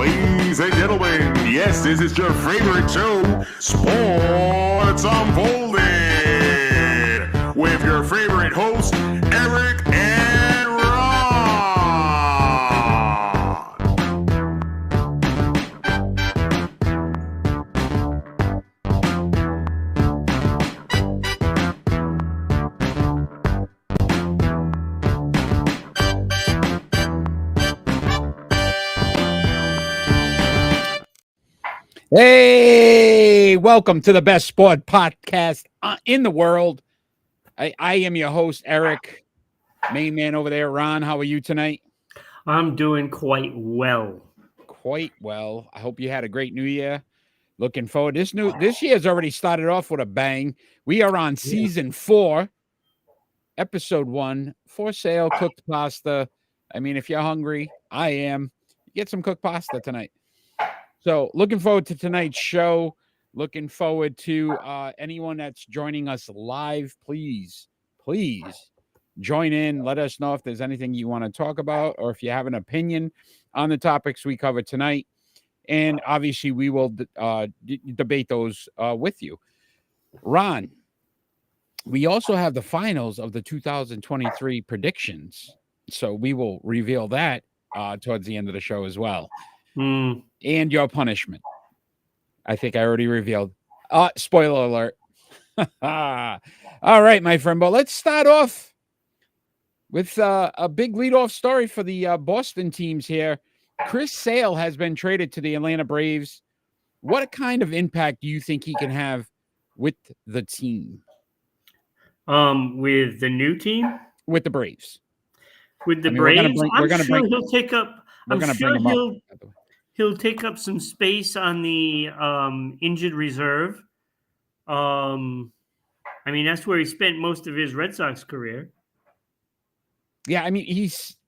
Ladies and gentlemen, yes, this is your favorite show, Sports Unfolded, with your favorite hosts, Eric and Ron. Hey, welcome to the best sport podcast in the world. I am your host, Eric. Main man over there, Ron. How are you tonight? I'm doing quite well. Quite well. I hope you had a great new year. Looking forward. This year's already started off with a bang. We are on season 4, episode 1. For sale, cooked pasta. I mean, if you're hungry, I am. Get some cooked pasta tonight. So looking forward to tonight's show. Looking forward to anyone that's joining us live. Please join in. Let us know if there's anything you want to talk about or if you have an opinion on the topics we cover tonight. And obviously, we will debate those with you. Ron, we also have the finals of the 2023 predictions. So we will reveal that towards the end of the show as well. And your punishment. I think I already revealed. Spoiler alert. All right, my friend. But let's start off with a big leadoff story for the Boston teams here. Chris Sale has been traded to the Atlanta Braves. What kind of impact do you think he can have with the team? With the new team? With the Braves. With the Braves? He'll take up some space on the injured reserve. I mean, that's where he spent most of his Red Sox career. Yeah, I mean, he's,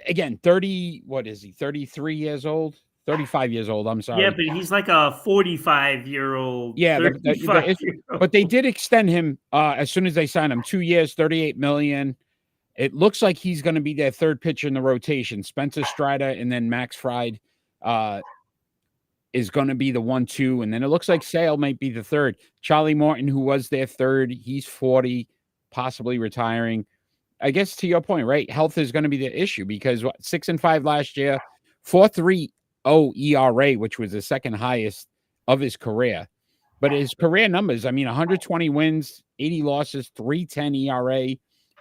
again, 33 years old? 35 years old, I'm sorry. Yeah, but he's like a 45-year-old. Yeah, but they did extend him as soon as they signed him. 2 years, $38 million. It looks like he's going to be their third pitcher in the rotation. Spencer Strider and then Max Fried is going to be the 1-2. And then it looks like Sale might be the third. Charlie Morton, who was their third, he's 40, possibly retiring. I guess to your point, right? Health is going to be the issue because 6-5 last year, 4.30 ERA, which was the second highest of his career. But his career numbers, I mean, 120 wins, 80 losses, 3.10 ERA,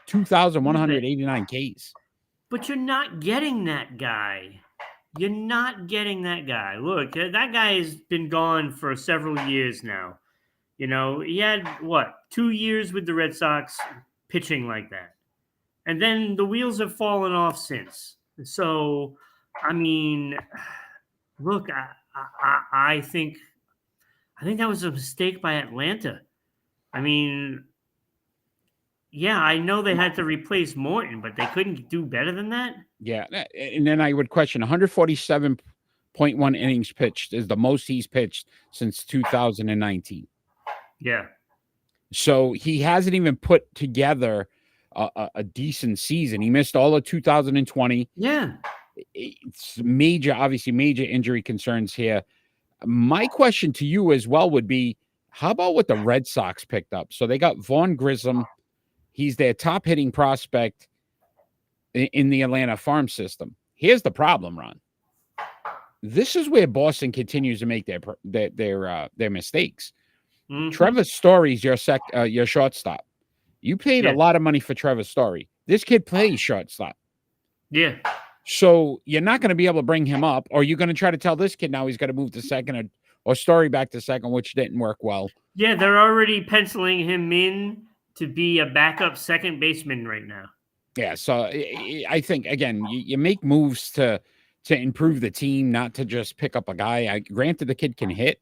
2,189 Ks. But you're not getting that guy. You're not getting that guy. Look, that guy has been gone for several years now. You know, he had, 2 years with the Red Sox pitching like that. And then the wheels have fallen off since. So, I mean, look, I think that was a mistake by Atlanta. I mean, yeah, I know they had to replace Morton, but they couldn't do better than that. Yeah, and then I would question 147.1 innings pitched is the most he's pitched since 2019. Yeah. So he hasn't even put together a decent season. He missed all of 2020. Yeah. It's obviously major injury concerns here. My question to you as well would be, how about what the Red Sox picked up? So they got Vaughn Grissom. He's their top hitting prospect in the Atlanta farm system. Here's the problem, Ron. This is where Boston continues to make their mistakes. Mm-hmm. Trevor Story's your shortstop. You paid a lot of money for Trevor Story. This kid plays shortstop. Yeah. So you're not going to be able to bring him up, or you're going to try to tell this kid now he's got to move to second or Story back to second, which didn't work well. Yeah, they're already penciling him in to be a backup second baseman right now. Yeah, so I think, again, you make moves to improve the team, not to just pick up a guy. Granted, the kid can hit,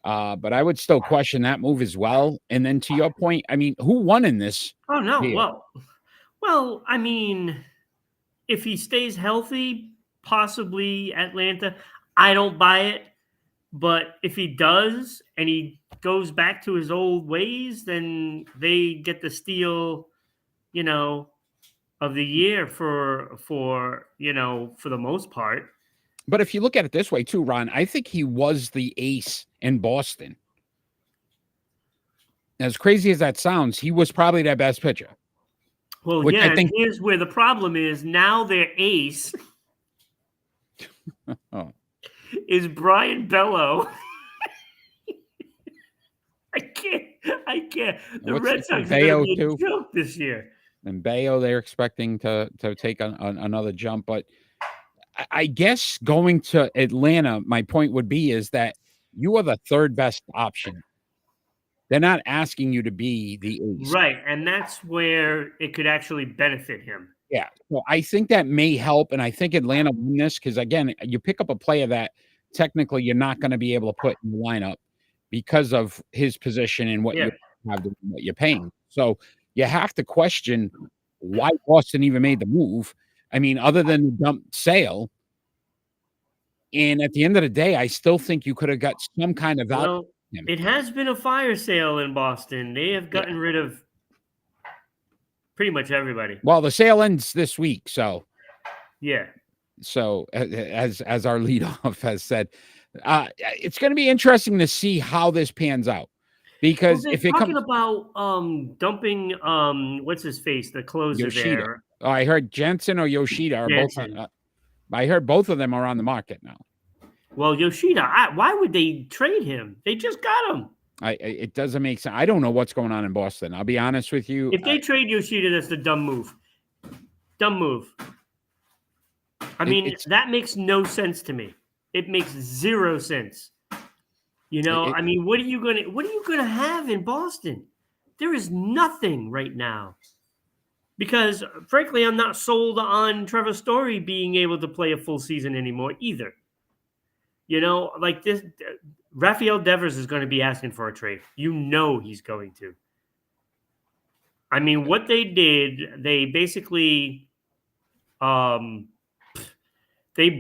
but I would still question that move as well. And then to your point, I mean, who won in this? Oh, no. Here? Well, I mean, if he stays healthy, possibly Atlanta. I don't buy it. But if he does and he goes back to his old ways, then they get the steal, of the year for the most part. But if you look at it this way too, Ron, I think he was the ace in Boston. As crazy as that sounds, he was probably their best pitcher. Well, Which yeah, I think. and here's where the problem is. Now their ace Oh, is Brian Bello. I can't. The what's Red this, Sox are going to Bayo be a too? joke this year. And Bayo, they're expecting to take another jump. But I guess going to Atlanta, my point would be is that you are the third best option. They're not asking you to be the ace. Right, and that's where it could actually benefit him. Yeah. Well, I think that may help. And I think Atlanta won this because, again, you pick up a player that technically you're not going to be able to put in the lineup because of his position and what Yeah. you have to, what you're paying. So you have to question why Boston even made the move. I mean, other than the dump sale. And at the end of the day, I still think you could have got some kind of value. Well, it has been a fire sale in Boston. They have gotten rid of pretty much everybody. Well, the sale ends this week, so Yeah. so as our leadoff has said, it's going to be interesting to see how this pans out because they're if it talking comes about dumping what's his face, the closer Yoshida, there. oh, I heard Jensen or Yoshida are Jansen. both. I heard both of them are on the market now. Well, Yoshida, why would they trade him? They just got him. It doesn't make sense. I don't know what's going on in Boston. I'll be honest with you. If they trade Yoshida, that's the dumb move. Dumb move. I mean, that makes no sense to me. It makes zero sense. You know, I mean, what are you gonna have in Boston? There is nothing right now. Because frankly, I'm not sold on Trevor Story being able to play a full season anymore either. You know, like this, Rafael Devers is going to be asking for a trade. You know he's going to. I mean, what they did, they basically, they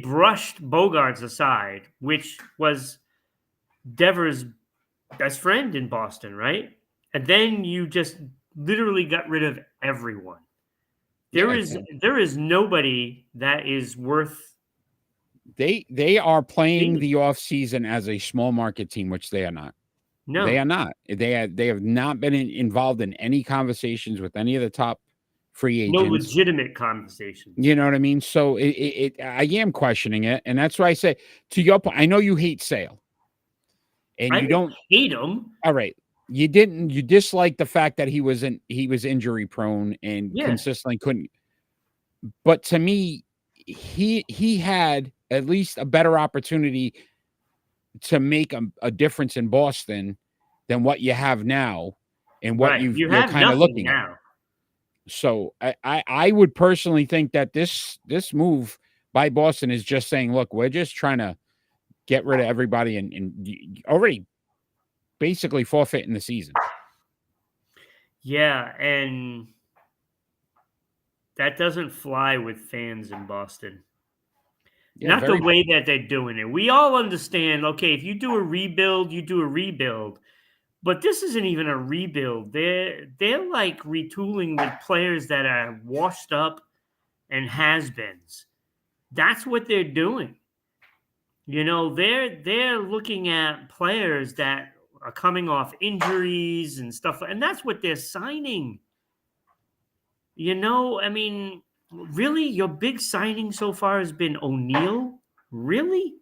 brushed Bogarts aside, which was Devers' best friend in Boston, right? And then you just literally got rid of everyone. There is nobody that is worth. They are playing the offseason as a small market team, which they are not. No, they are not. They have not been involved in any conversations with any of the top free agents. No legitimate conversations. You know what I mean? So I am questioning it, and that's why I say to your point. I know you hate Sale, and you don't hate him. All right, you didn't. You dislike the fact that he was injury prone and consistently couldn't. But to me, he had at least a better opportunity to make a difference in Boston than what you have now and what you're kind of looking now. at. So I would personally think that this move by Boston is just saying, look, we're just trying to get rid of everybody and already basically forfeiting the season. Yeah, and that doesn't fly with fans in Boston. Yeah, not the way that they're doing it. We all understand, okay, if you do a rebuild, you do a rebuild. But this isn't even a rebuild. They're like retooling with players that are washed up and has-beens. That's what they're doing. You know, they're looking at players that are coming off injuries and stuff, and that's what they're signing. You know, I mean, really, your big signing so far has been O'Neal? Really?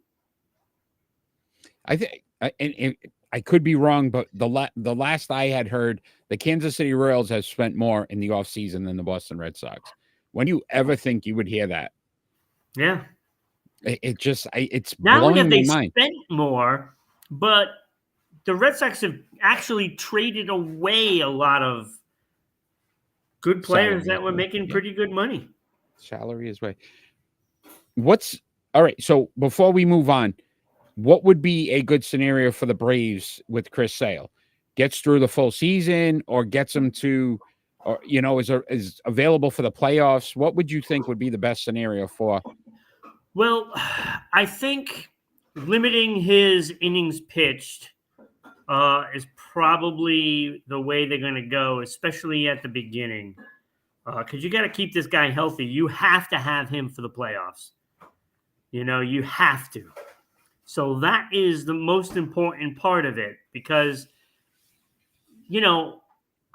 I think, and I could be wrong, but the last I had heard, the Kansas City Royals have spent more in the offseason than the Boston Red Sox. When do you ever think you would hear that? Yeah. It's not blowing only have my they mind. Spent more, but the Red Sox have actually traded away a lot of good players that were making pretty good money. Salary is way. All right? So before we move on, what would be a good scenario for the Braves with Chris Sale? Gets through the full season, or gets them to, or is available for the playoffs? What would you think would be the best scenario for? Well, I think limiting his innings pitched is probably the way they're going to go, especially at the beginning, because you got to keep this guy healthy. You have to have him for the playoffs. You have to. So that is the most important part of it because,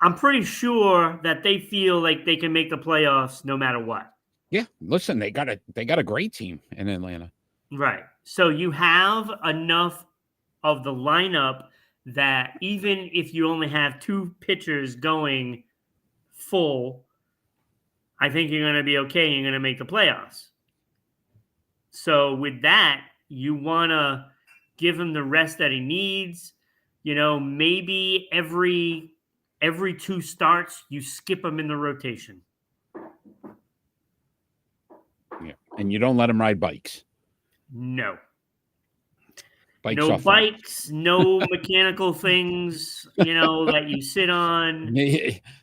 I'm pretty sure that they feel like they can make the playoffs no matter what. Yeah, listen, they got a great team in Atlanta. Right. So you have enough of the lineup that even if you only have 2 pitchers going full, I think you're going to be okay. You're going to make the playoffs. So with that, you want to give him the rest that he needs. Maybe every 2 starts, you skip him in the rotation. Yeah, and you don't let him ride bikes. No. Bikes No are fun. bikes, no mechanical things, that you sit on.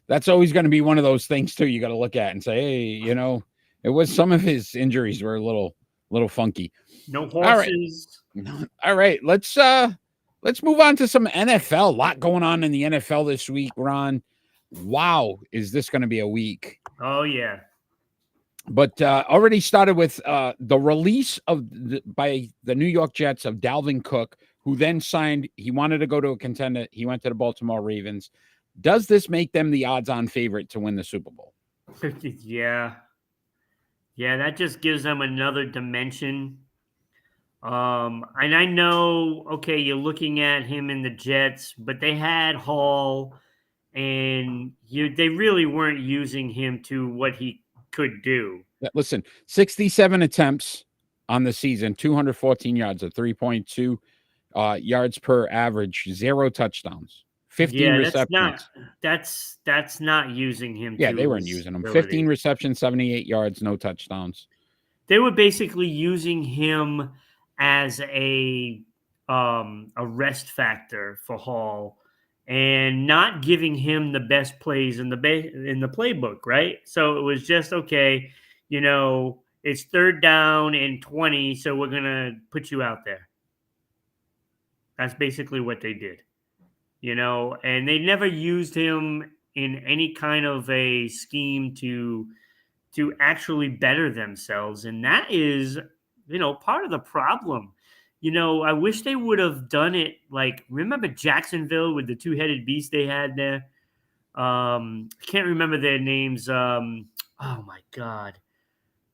That's always going to be one of those things too. You got to look at and say, hey, it was some of his injuries were a little funky. No horses. All right. Let's move on to some NFL. A lot going on in the NFL this week, Ron. Wow, is this going to be a week? Oh yeah. But already started with the release by the New York Jets of Dalvin Cook, who then signed. He wanted to go to a contender. He went to the Baltimore Ravens. Does this make them the odds-on favorite to win the Super Bowl? Yeah. Yeah, that just gives them another dimension. And I know, okay, you're looking at him in the Jets, but they had Hall, and they really weren't using him to what he could do. Listen, 67 attempts on the season, 214 yards, at 3.2 yards per average, 0 touchdowns, 15 receptions. That's not using him. Yeah, they weren't using him. 15 receptions, 78 yards, no touchdowns. They were basically using him as a rest factor for Hall, and not giving him the best plays in the playbook, right? So it was just, okay, it's 3rd down and 20, so we're going to put you out there. That's basically what they did, and they never used him in any kind of a scheme to actually better themselves. And that is, part of the problem. I wish they would have done it like, remember Jacksonville with the 2-headed beast they had there? I can't remember their names. Oh my God.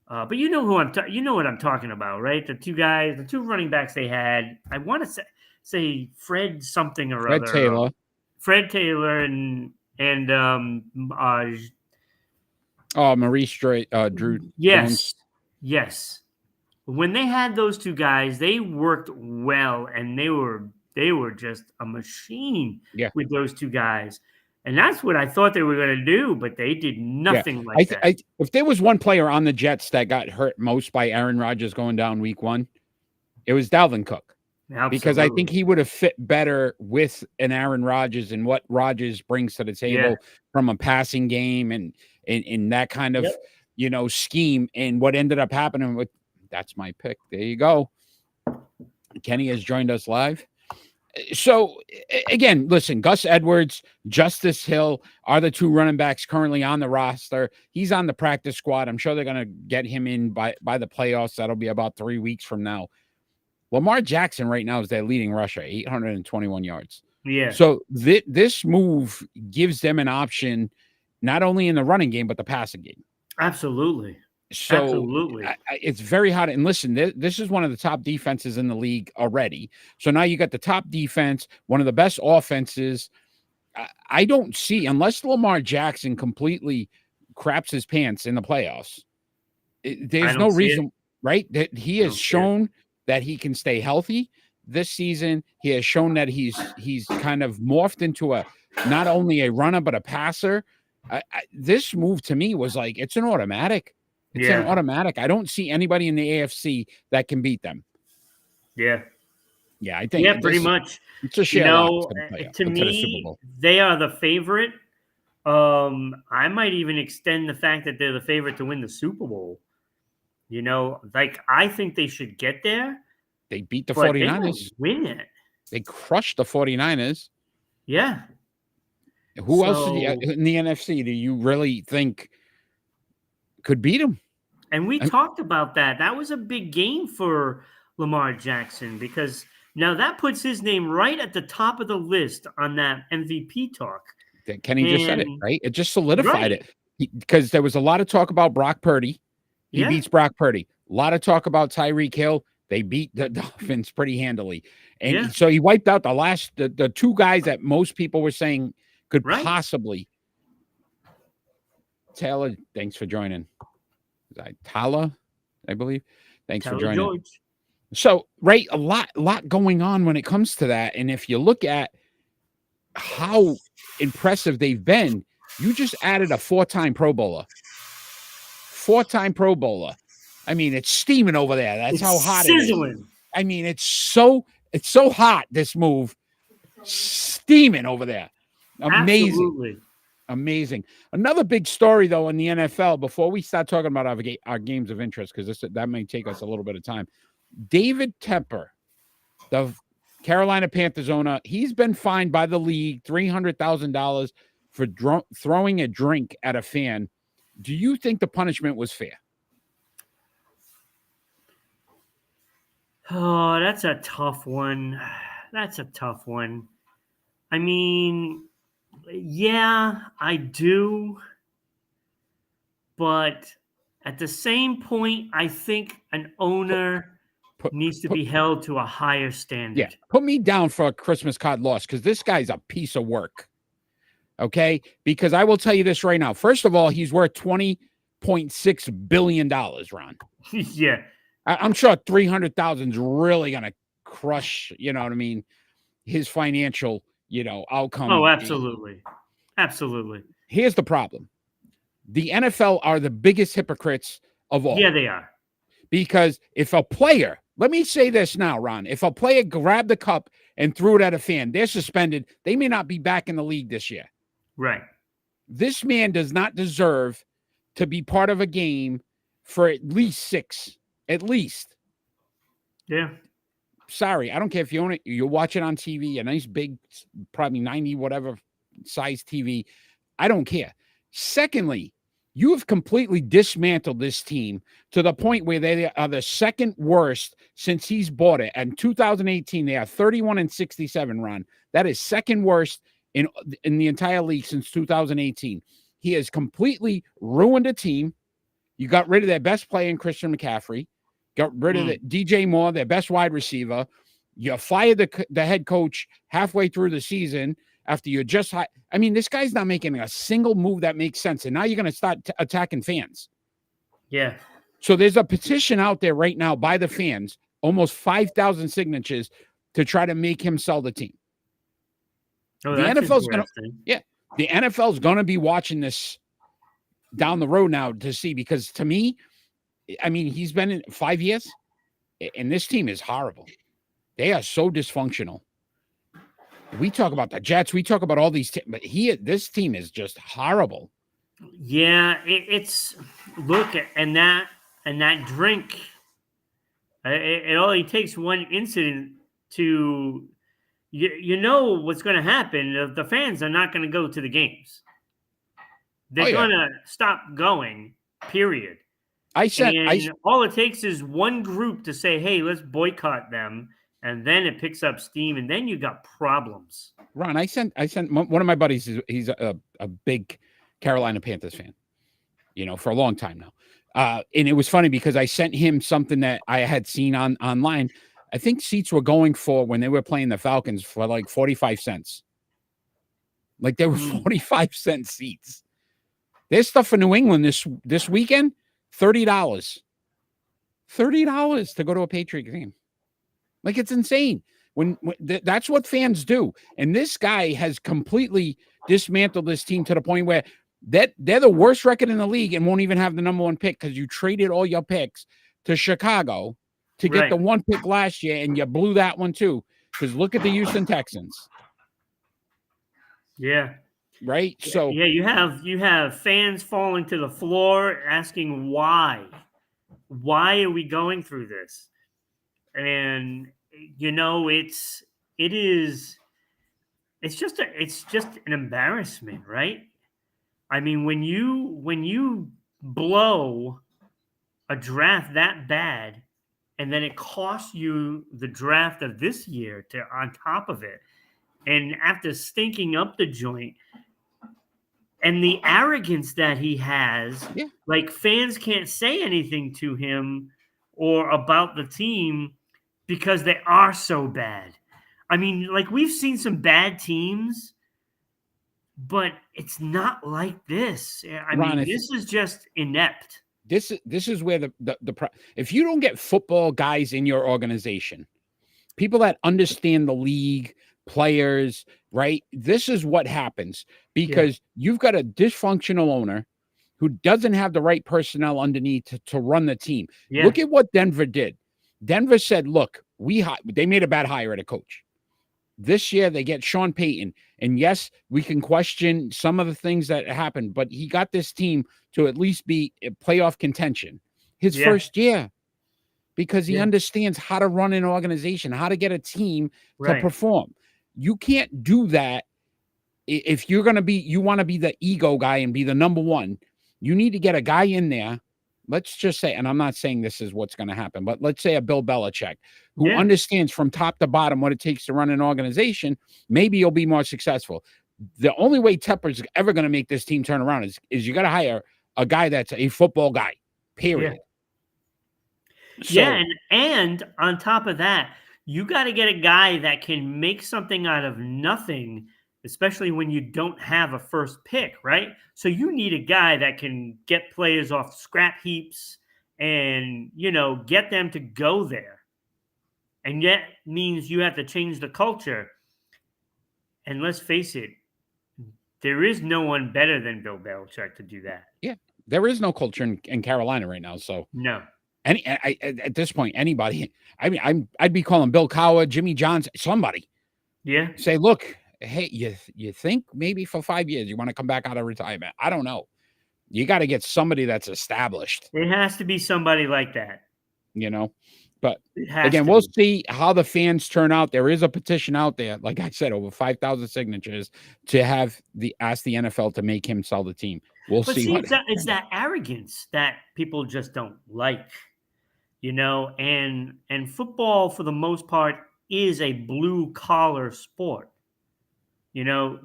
But you know what I'm talking about, right? The 2 running backs they had. I want to say Fred something or Fred other. Taylor. Fred Taylor and Maurice Drew. Yes. Jones. Yes. When they had those 2 guys, they worked well, and they were just a machine with those 2 guys. And that's what I thought they were going to do, but they did nothing like that. If there was one player on the Jets that got hurt most by Aaron Rodgers going down week 1, it was Dalvin Cook. Absolutely. Because I think he would have fit better with an Aaron Rodgers and what Rodgers brings to the table from a passing game and in that kind of scheme. And what ended up happening with that's my pick. There you go. Kenny has joined us live. So again, listen, Gus Edwards, Justice Hill are the 2 running backs currently on the roster. He's on the practice squad. I'm sure they're going to get him in by the playoffs. That'll be about 3 weeks from now. Lamar Jackson right now is their leading rusher, 821 yards. Yeah. So this move gives them an option, not only in the running game, but the passing game. Absolutely. So absolutely, it's very hard. And listen, this is one of the top defenses in the league already. So now you got the top defense, one of the best offenses. I don't see, unless Lamar Jackson completely craps his pants in the playoffs, there's no reason, right? That he has shown that he can stay healthy this season. He has shown that he's kind of morphed into not only a runner, but a passer. This move to me was like, it's an automatic. It's an automatic. I don't see anybody in the AFC that can beat them. Yeah. Yeah, I think. Yeah, pretty much. It's a share to me, they are the favorite. I might even extend the fact that they're the favorite to win the Super Bowl. I think they should get there. They beat the 49ers. They won't win it. They crushed the 49ers. Yeah. Who else in the NFC do you really think could beat them? And we talked about that. That was a big game for Lamar Jackson because now that puts his name right at the top of the list on that MVP talk. Kenny just said it, And right? It just solidified right. it because there was a lot of talk about Brock Purdy. He Yeah. beats Brock Purdy. A lot of talk about Tyreek Hill. They beat the Dolphins pretty handily. And Yeah. so he wiped out the two guys that most people were saying could Right. possibly. Taylor, thanks for joining. Tala, I believe. Thanks for joining. George. So, right, a lot going on when it comes to that. And if you look at how impressive they've been, you just added a 4-time Pro Bowler. 4-time Pro Bowler. I mean, it's steaming over there. That's how hot sizzling. it is. I mean, it's so hot, this move. Steaming over there. Amazing. Absolutely. Amazing. Another big story, though, in the NFL, before we start talking about our games of interest, because that may take us a little bit of time. David Tepper, the Carolina Panthers owner, he's been fined by the league $300,000 for throwing a drink at a fan. Do you think the punishment was fair? Oh, that's a tough one. That's a tough one. I mean, yeah, I do. But at the same point, I think an owner needs to be held to a higher standard. Yeah, put me down for a Christmas card loss because this guy's a piece of work. Okay? Because I will tell you this right now. First of all, he's worth $20.6 billion, Ron. Yeah. I'm sure 300,000 is really going to crush, you know what I mean, his financial, outcome. Oh, absolutely. Absolutely. Here's the problem. The NFL are the biggest hypocrites of all. Yeah, they are. Because if a player, let me say this now, Ron, if a player grabbed the cup and threw it at a fan, they're suspended. They may not be back in the league this year. Right. This man does not deserve to be part of a game for at least 6. At least. Yeah. Sorry, I don't care if you own it. You watch it on TV, a nice big, probably 90 whatever size TV. I don't care. Secondly, you have completely dismantled this team to the point where they are the second worst since he's bought it. And 2018, they are 31-67, Ron. That is second worst in the entire league since 2018. He has completely ruined a team. You got rid of their best player in Christian McCaffrey. Got rid of DJ Moore, their best wide receiver. You fired the head coach halfway through the season after you just I mean, this guy's not making a single move that makes sense. And now you're going to start attacking fans. Yeah. So there's a petition out there right now by the fans, almost 5,000 signatures to try to make him sell the team. Oh, the that's NFL's going to, the NFL's going to be watching this down the road now to see, because to me, I mean, he's been in 5 years, and this team is horrible. They are so dysfunctional. We talk about the Jets. We talk about all these, but this team is just horrible. Yeah, it's look, and that drink. It only takes one incident to, you know what's going to happen. The fans are not going to go to the games. They're going to stop going. Period. All it takes is one group to say, "Hey, let's boycott them," and then it picks up steam, and then you got problems. Ron, I sent one of my buddies. He's a big Carolina Panthers fan, for a long time now. And it was funny because I sent him something that I had seen online. I think seats were going for, when they were playing the Falcons, for like 45 cents. Like they were 45-cent seats. There's stuff for New England this weekend. $30 to go to a Patriot game. Like, it's insane. When that's what fans do. And this guy has completely dismantled this team to the point where they're the worst record in the league and won't even have the number 1 pick because you traded all your picks to Chicago to get the 1 pick last year, and you blew that one too. Because look at the Houston Texans. Yeah. Right? So yeah, you have fans falling to the floor asking why. Why are we going through this? And it's just an embarrassment, right? I mean, when you blow a draft that bad, and then it costs you the draft of this year to on top of it. And after stinking up the joint and the arrogance that he has, Yeah. like fans can't say anything to him or about the team because they are so bad. I mean, like we've seen some bad teams, but it's not like this. I Ron, mean, if this is just inept. this is where if you don't get football guys in your organization, people that understand the league, players, right? This is what happens because you've got a dysfunctional owner who doesn't have the right personnel underneath to run the team. Yeah. Look at what Denver did. Denver said, look, they made a bad hire at a coach. This year they get Sean Payton. And yes, we can question some of the things that happened, but he got this team to at least be a playoff contention his first year because he understands how to run an organization, how to get a team to perform. You can't do that if you're going to be, you want to be the ego guy and be the number one. You need to get a guy in there. Let's just say, and I'm not saying this is what's going to happen, but let's say a Bill Belichick who understands from top to bottom what it takes to run an organization. Maybe you'll be more successful. The only way Tepper's ever going to make this team turn around is you got to hire a guy that's a football guy, period. So, and on top of that, you got to get a guy that can make something out of nothing, especially when you don't have a first pick, right? So you need a guy that can get players off scrap heaps and, get them to go there. And yet means you have to change the culture. And let's face it, there is no one better than Bill Belichick to do that. Yeah, there is no culture in Carolina right now. So no. At this point, anybody. I mean, I'd be calling Bill Cowher, Jimmy Johns, somebody. Yeah. Say, look, hey, you think maybe for 5 years you want to come back out of retirement? I don't know. You got to get somebody that's established. It has to be somebody like that. But again, we'll see how the fans turn out. There is a petition out there, like I said, over 5,000 signatures to ask the NFL to make him sell the team. We'll see. It's that arrogance that people just don't like, and football for the most part is a blue collar sport,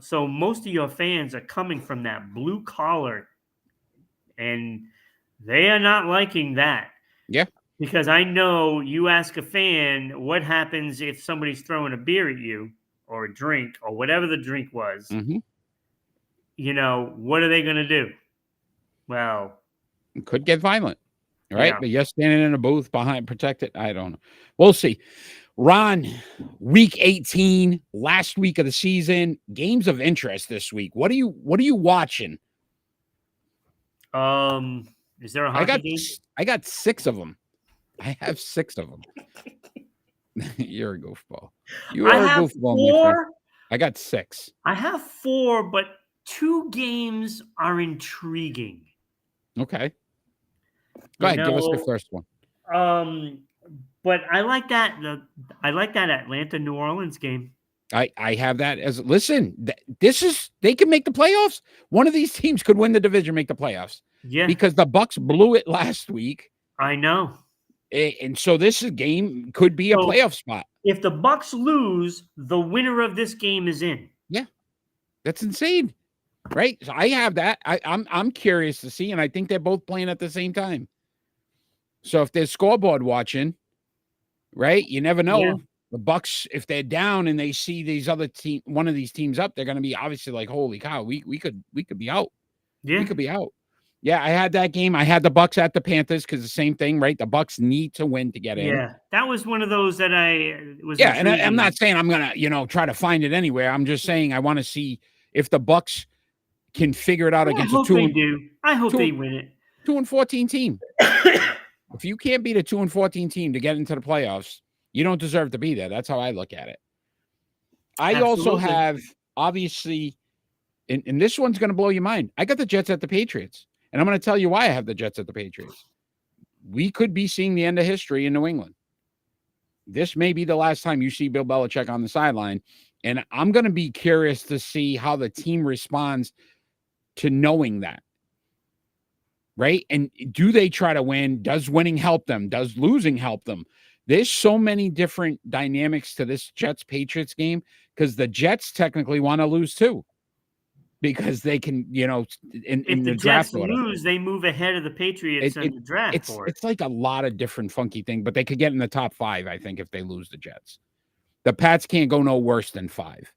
so most of your fans are coming from that blue collar and they are not liking that. Yeah. Because I know you ask a fan what happens if somebody's throwing a beer at you or a drink or whatever the drink was. Mm-hmm. What are they going to do? Well, it could get violent, right? Yeah. But you're standing in a booth behind protected. I don't know. We'll see. Ron, week 18, last week of the season, games of interest this week. What are you watching? Is there a hockey game? I got 6 of them. I have 6 of them. You're a goofball. You are a goofball, my friend. I got 6. I have 4, but 2 games are intriguing. Okay. Go ahead, give us your first one. But I like that. I like that Atlanta New Orleans game. I have that as they can make the playoffs. One of these teams could win the division, make the playoffs. Yeah. Because the Bucks blew it last week. I know. And so this game could be a playoff spot. If the Bucks lose, the winner of this game is in. Yeah. That's insane. Right? So I have that. I'm curious to see, and I think they're both playing at the same time. So if there's scoreboard watching, right? You never know. Yeah. The Bucks, if they're down and they see these other one of these teams up, they're going to be obviously like, holy cow, we could be out. Yeah. We could be out. Yeah, I had that game. I had the Bucks at the Panthers because the same thing, right? The Bucks need to win to get in. Yeah, that was one of those that I was. Yeah, and I'm not saying I'm gonna, try to find it anywhere. I'm just saying I want to see if the Bucks can figure it out against a 2. I hope they win it. 2-14 team. If you can't beat a 2-14 team to get into the playoffs, you don't deserve to be there. That's how I look at it. I also have, obviously, and this one's going to blow your mind. I got the Jets at the Patriots. And I'm going to tell you why I have the Jets at the Patriots. We could be seeing the end of history in New England. This may be the last time you see Bill Belichick on the sideline. And I'm going to be curious to see how the team responds to knowing that. right? And do they try to win? Does winning help them? Does losing help them? There's so many different dynamics to this Jets-Patriots game because the Jets technically want to lose too because they can, in If the the draft Jets order. lose, they move ahead of the Patriots in the draft board. It's like a lot of different funky things, but they could get in the top 5, I think, if they lose the Jets. The Pats can't go no worse than 5.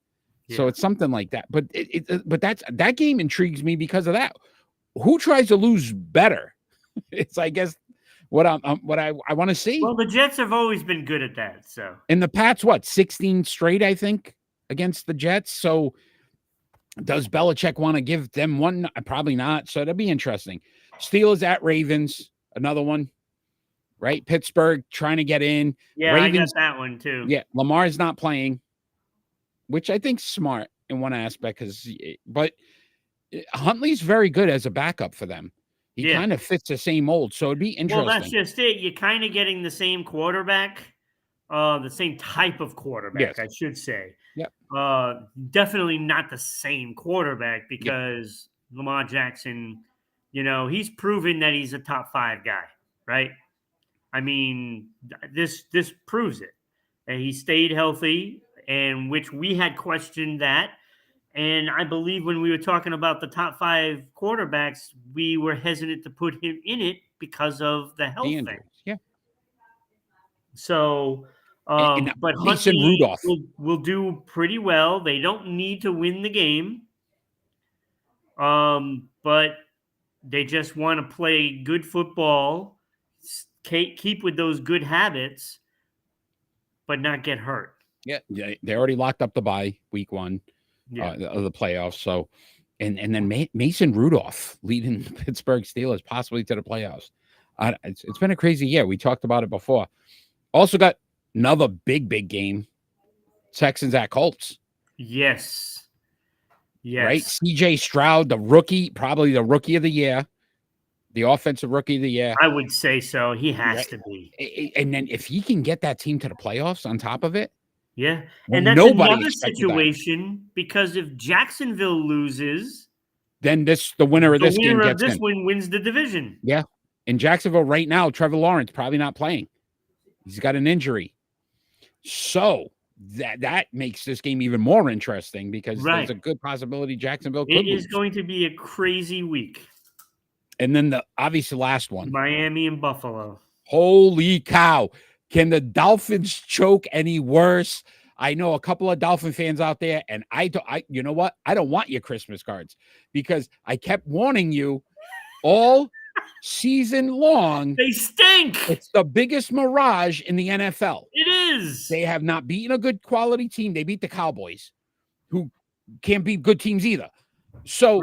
So it's something like that. But but that game intrigues me because of that. Who tries to lose better? It's, I guess, what I want to see. Well, the Jets have always been good at that. So, and the Pats, 16 straight, I think, against the Jets. So does Belichick want to give them one? Probably not. So that'd be interesting. Steelers at Ravens, another one, right? Pittsburgh trying to get in. Yeah, Ravens, I got that one too. Yeah, Lamar's not playing, which I think's smart in one aspect, but Huntley's very good as a backup for them. He kind of fits the same mold, so it'd be interesting. Well, that's just it. You're kind of getting the same quarterback, the same type of quarterback, I should say. Yep. Definitely not the same quarterback because Lamar Jackson, he's proven that he's a top 5 guy, right? I mean, this proves it. And he stayed healthy, and which we had questioned that. And I believe when we were talking about the top 5 quarterbacks, we were hesitant to put him in it because of the health thing. Yeah. So, and but Mason Huntley Rudolph will do pretty well. They don't need to win the game, but they just want to play good football, keep with those good habits, but not get hurt. Yeah, they already locked up the bye week 1 of the playoffs. So, and then Mason Rudolph leading the Pittsburgh Steelers possibly to the playoffs. It's been a crazy year. We talked about it before. Also got another big game. Texans at Colts. Yes. Right? CJ Stroud, the rookie, probably the rookie of the year. The offensive rookie of the year. I would say so. He has to be. And then if he can get that team to the playoffs on top of it. Yeah. And that's another situation because if Jacksonville loses, then the winner of this game gets in. One wins the division. Yeah. In Jacksonville right now, Trevor Lawrence probably not playing. He's got an injury. So that makes this game even more interesting because there's a good possibility Jacksonville could lose. It is going to be a crazy week. And then the obviously last one. Miami and Buffalo. Holy cow. Can the Dolphins choke any worse? I know a couple of Dolphin fans out there, and you know what? I don't want your Christmas cards because I kept warning you all season long. They stink. It's the biggest mirage in the NFL. It is. They have not beaten a good quality team. They beat the Cowboys, who can't beat good teams either. So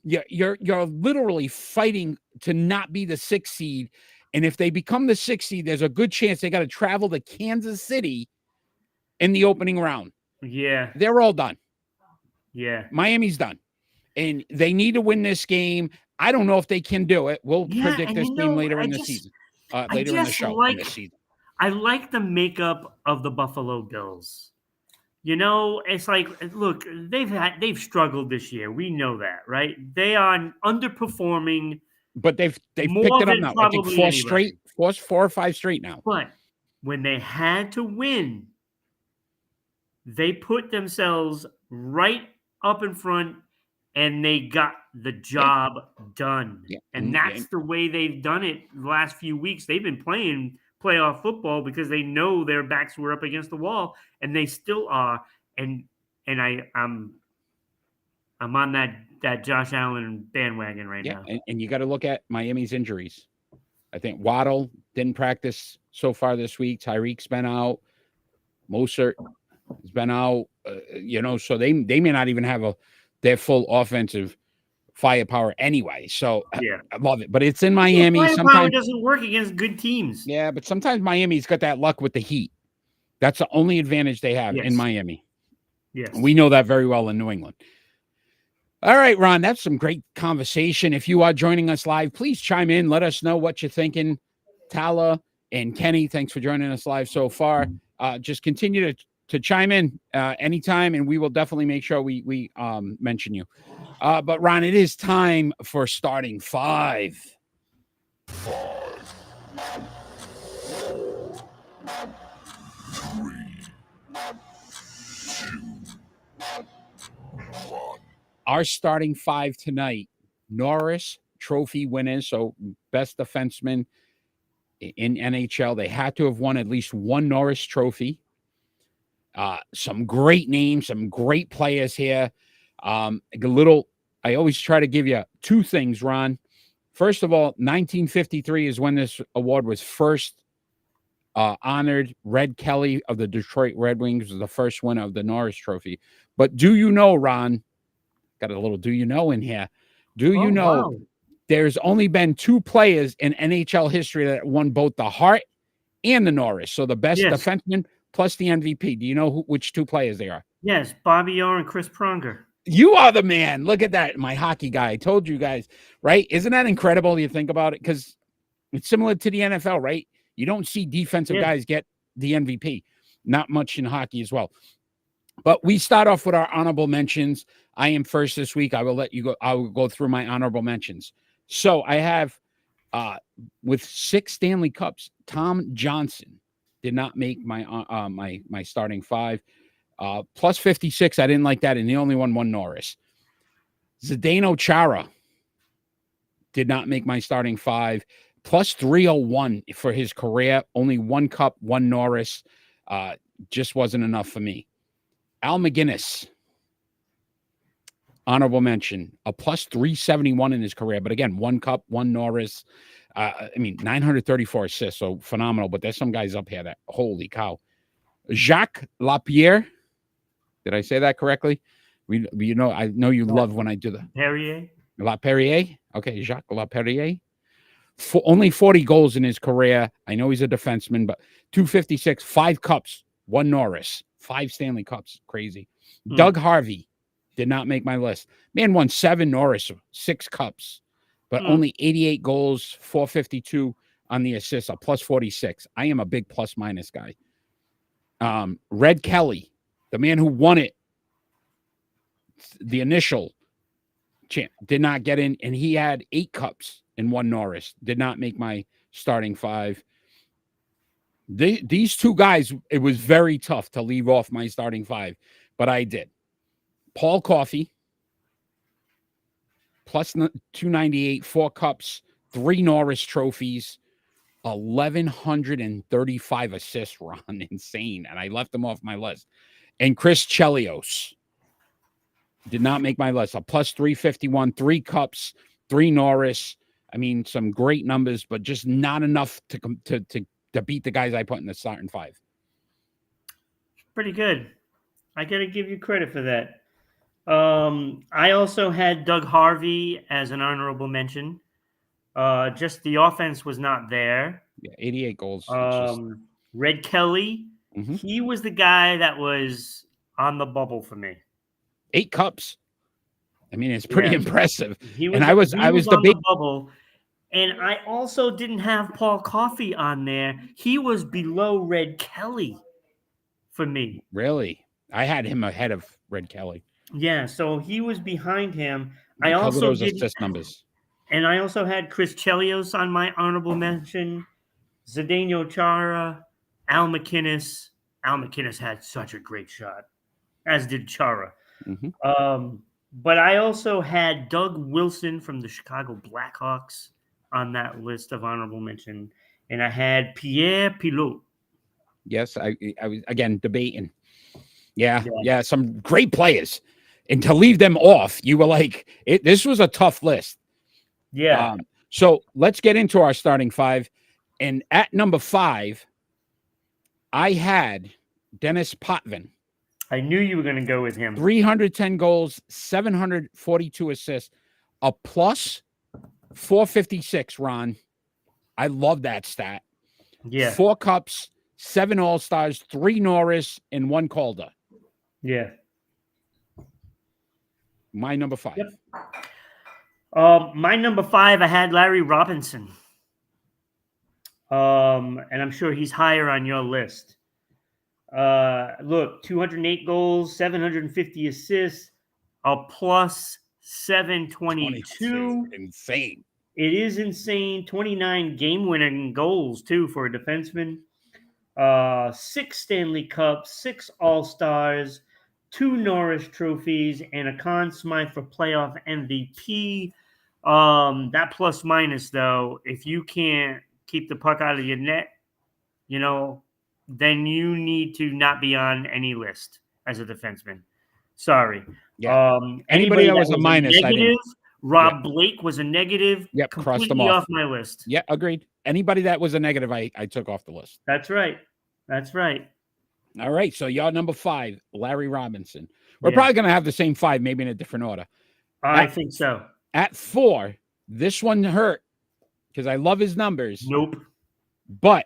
you're literally fighting to not be the 6th seed. And if they become the 6th seed, there's a good chance they got to travel to Kansas City in the opening round. Yeah. They're all done. Yeah. Miami's done. And they need to win this game. I don't know if they can do it. We'll predict this game later in the season. Later in the show. I like the makeup of the Buffalo Bills. It's like, look, they've struggled this year. We know that, right? They are underperforming. But they've picked it up now. I think 4 or 5 straight now. But when they had to win, they put themselves right up in front and they got the job done. Yeah. And that's the way they've done it the last few weeks. They've been playing playoff football because they know their backs were up against the wall, and they still are. And I'm on that Josh Allen bandwagon right now. And you got to look at Miami's injuries. I think Waddle didn't practice so far this week. Tyreek's been out. Mostert has been out. So they may not even have their full offensive firepower anyway. So I love it. But it's in Miami. Firepower doesn't work against good teams. Yeah, but sometimes Miami's got that luck with the heat. That's the only advantage they have in Miami. Yes. We know that very well in New England. All right, Ron, that's some great conversation. If you are joining us live, please chime in. Let us know what you're thinking. Tala and Kenny, thanks for joining us live so far. Just continue to to chime in anytime, and we will definitely make sure we mention you. But Ron, it is time for starting five. Our starting five tonight: Norris Trophy winners, so best defenseman in NHL. They had to have won at least one Norris Trophy. Some great names, some great players here. I always try to give you two things, Ron. First of all, 1953 is when this award was first honored. Red Kelly of the Detroit Red Wings was the first winner of the Norris Trophy. But do you know, Ron, got a little do you know in here. Do you know there's only been two players in NHL history that won both the Hart and the Norris? So the best defenseman plus the MVP. Do you know which two players they are? Yes, Bobby Orr and Chris Pronger. You are the man. Look at that. My hockey guy. I told you guys, right? Isn't that incredible? You think about it? Because it's similar to the NFL, right? You don't see defensive guys get the MVP. Not much in hockey as well. But we start off with our honorable mentions. I am first this week. I will let you go. I will go through my honorable mentions. So I have, with 6 Stanley Cups, Tom Johnson did not make my my starting five. Plus 56, I didn't like that, and he only won one Norris. Zdeno Chara did not make my starting five. Plus 301 for his career, only one cup, one Norris. Just wasn't enough for me. Al McGinnis, honorable mention, a plus 371 in his career, but again, one cup, one Norris. 934 assists, so phenomenal. But there's some guys up here that, holy cow. Jacques Lapierre. Did I say that correctly? I know you love when I do the Perrier. Lapierre. Okay, Jacques Lapierre. Only 40 goals in his career. I know he's a defenseman, but 256, 5 cups, one Norris, 5 Stanley Cups. Crazy. Doug Harvey did not make my list. Man won 7 Norris, 6 cups, but only 88 goals, 452 on the assists, a plus 46. I am a big plus minus guy. Red Kelly, the man who won it, the initial champ, did not get in, and he had 8 cups and 1 Norris. Did not make my starting five. These two guys, it was very tough to leave off my starting five, but I did. Paul Coffey, plus 298, 4 cups, 3 Norris trophies, 1,135 assists, Ron. Insane. And I left them off my list. And Chris Chelios did not make my list. A plus 351, 3 cups, 3 Norris. I mean, some great numbers, but just not enough to beat the guys I put in the starting five. Pretty good. I got to give you credit for that. I also had Doug Harvey as an honorable mention. Just the offense was not there. Yeah, 88 goals. Red Kelly, he was the guy that was on the bubble for me. 8 cups. I mean, it's pretty impressive. He was, and I was the big bubble. And I also didn't have Paul Coffey on there. He was below Red Kelly for me. Really? I had him ahead of Red Kelly. Yeah, so he was behind him. I also those assist numbers. And I also had Chris Chelios on my honorable mention, Zdeno Chara, Al McInnes. Al McInnes had such a great shot, as did Chara. But I also had Doug Wilson from the Chicago Blackhawks on that list of honorable mention. And I had Pierre Pilote. Yes, I was, again, debating. Yeah, some great players. And to leave them off, you were like, this was a tough list. Yeah. So let's get into our starting five. And at number 5, I had Dennis Potvin. I knew you were going to go with him. 310 goals, 742 assists, a plus 456, Ron. I love that stat. Yeah. 4 cups, 7 All-Stars, 3 Norris, and 1 Calder. Yeah. My number 5. Yep. My number 5, I had Larry Robinson. And I'm sure he's higher on your list. Look, 208 goals, 750 assists, a plus 722. Insane. It is insane. 29 game-winning goals too for a defenseman. 6 Stanley Cups, 6 All-Stars, 2 Norris trophies, and a Conn Smythe for playoff MVP. That plus minus though, if you can't keep the puck out of your net, then you need to not be on any list as a defenseman. Sorry. Yeah. Anybody that was a minus, negative, Rob Blake was a negative. Yep, crossed them completely off my list. Yeah, agreed. Anybody that was a negative, I took off the list. That's right. That's right. All right. So y'all number 5, Larry Robinson. We're probably going to have the same 5, maybe in a different order. I think so. At 4, this one hurt because I love his numbers. Nope. But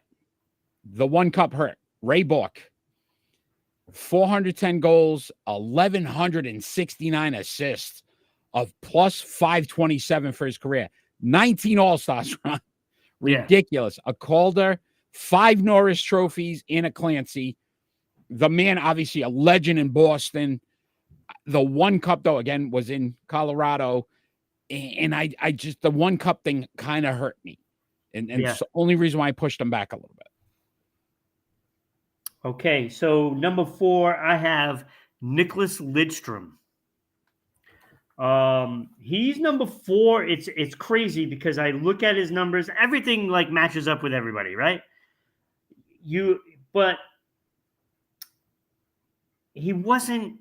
the one cup hurt. Ray Bork. 410 goals, 1,169 assists, of plus 527 for his career. 19 All-Stars run. Ridiculous. A Calder, 5 Norris trophies, and a Clancy. The man, obviously, a legend in Boston. The one cup, though, again, was in Colorado. And I just, the one cup thing kind of hurt me. And it's the only reason why I pushed him back a little bit. Okay, so number 4, I have Nicholas Lidstrom. He's number 4. It's crazy because I look at his numbers. Everything like matches up with everybody, right? But he wasn't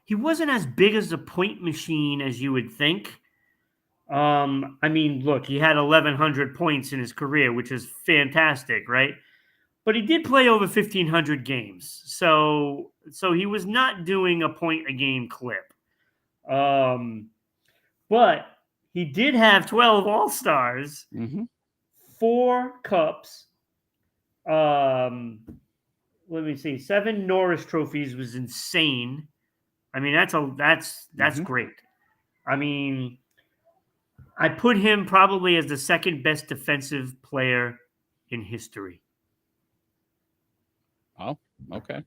as big as a point machine as you would think. I mean, look, he had 1,100 points in his career, which is fantastic, right? But he did play over 1,500 games. So he was not doing a point a game clip. But he did have 12 All-Stars, 4 Cups. Let me see, 7 Norris trophies was insane. I mean, that's great. I mean, I put him probably as the second best defensive player in history. Oh, okay.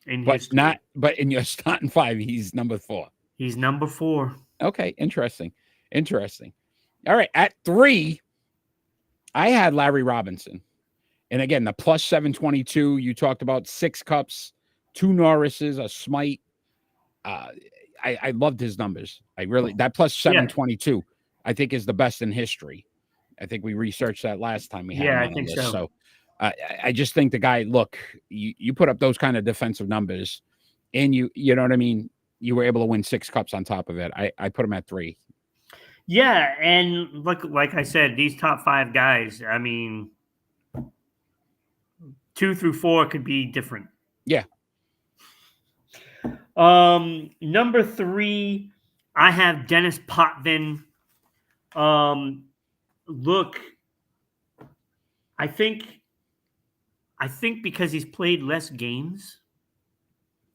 But in your starting 5, he's number 4. He's number 4. Okay, interesting. All right, at 3, I had Larry Robinson. And again, the plus 722, you talked about 6 cups, 2 Norrises, a Smite. I loved his numbers. That plus 722, I think, is the best in history. I think we researched that last time we had him on I think the list. so. I just think the guy, look, you put up those kind of defensive numbers and you know what I mean? You were able to win 6 cups on top of it. I put him at 3. Yeah. And like I said, these top 5 guys, I mean, 2 through 4 could be different. Yeah. Number 3, I have Dennis Potvin. Look, I think because he's played less games,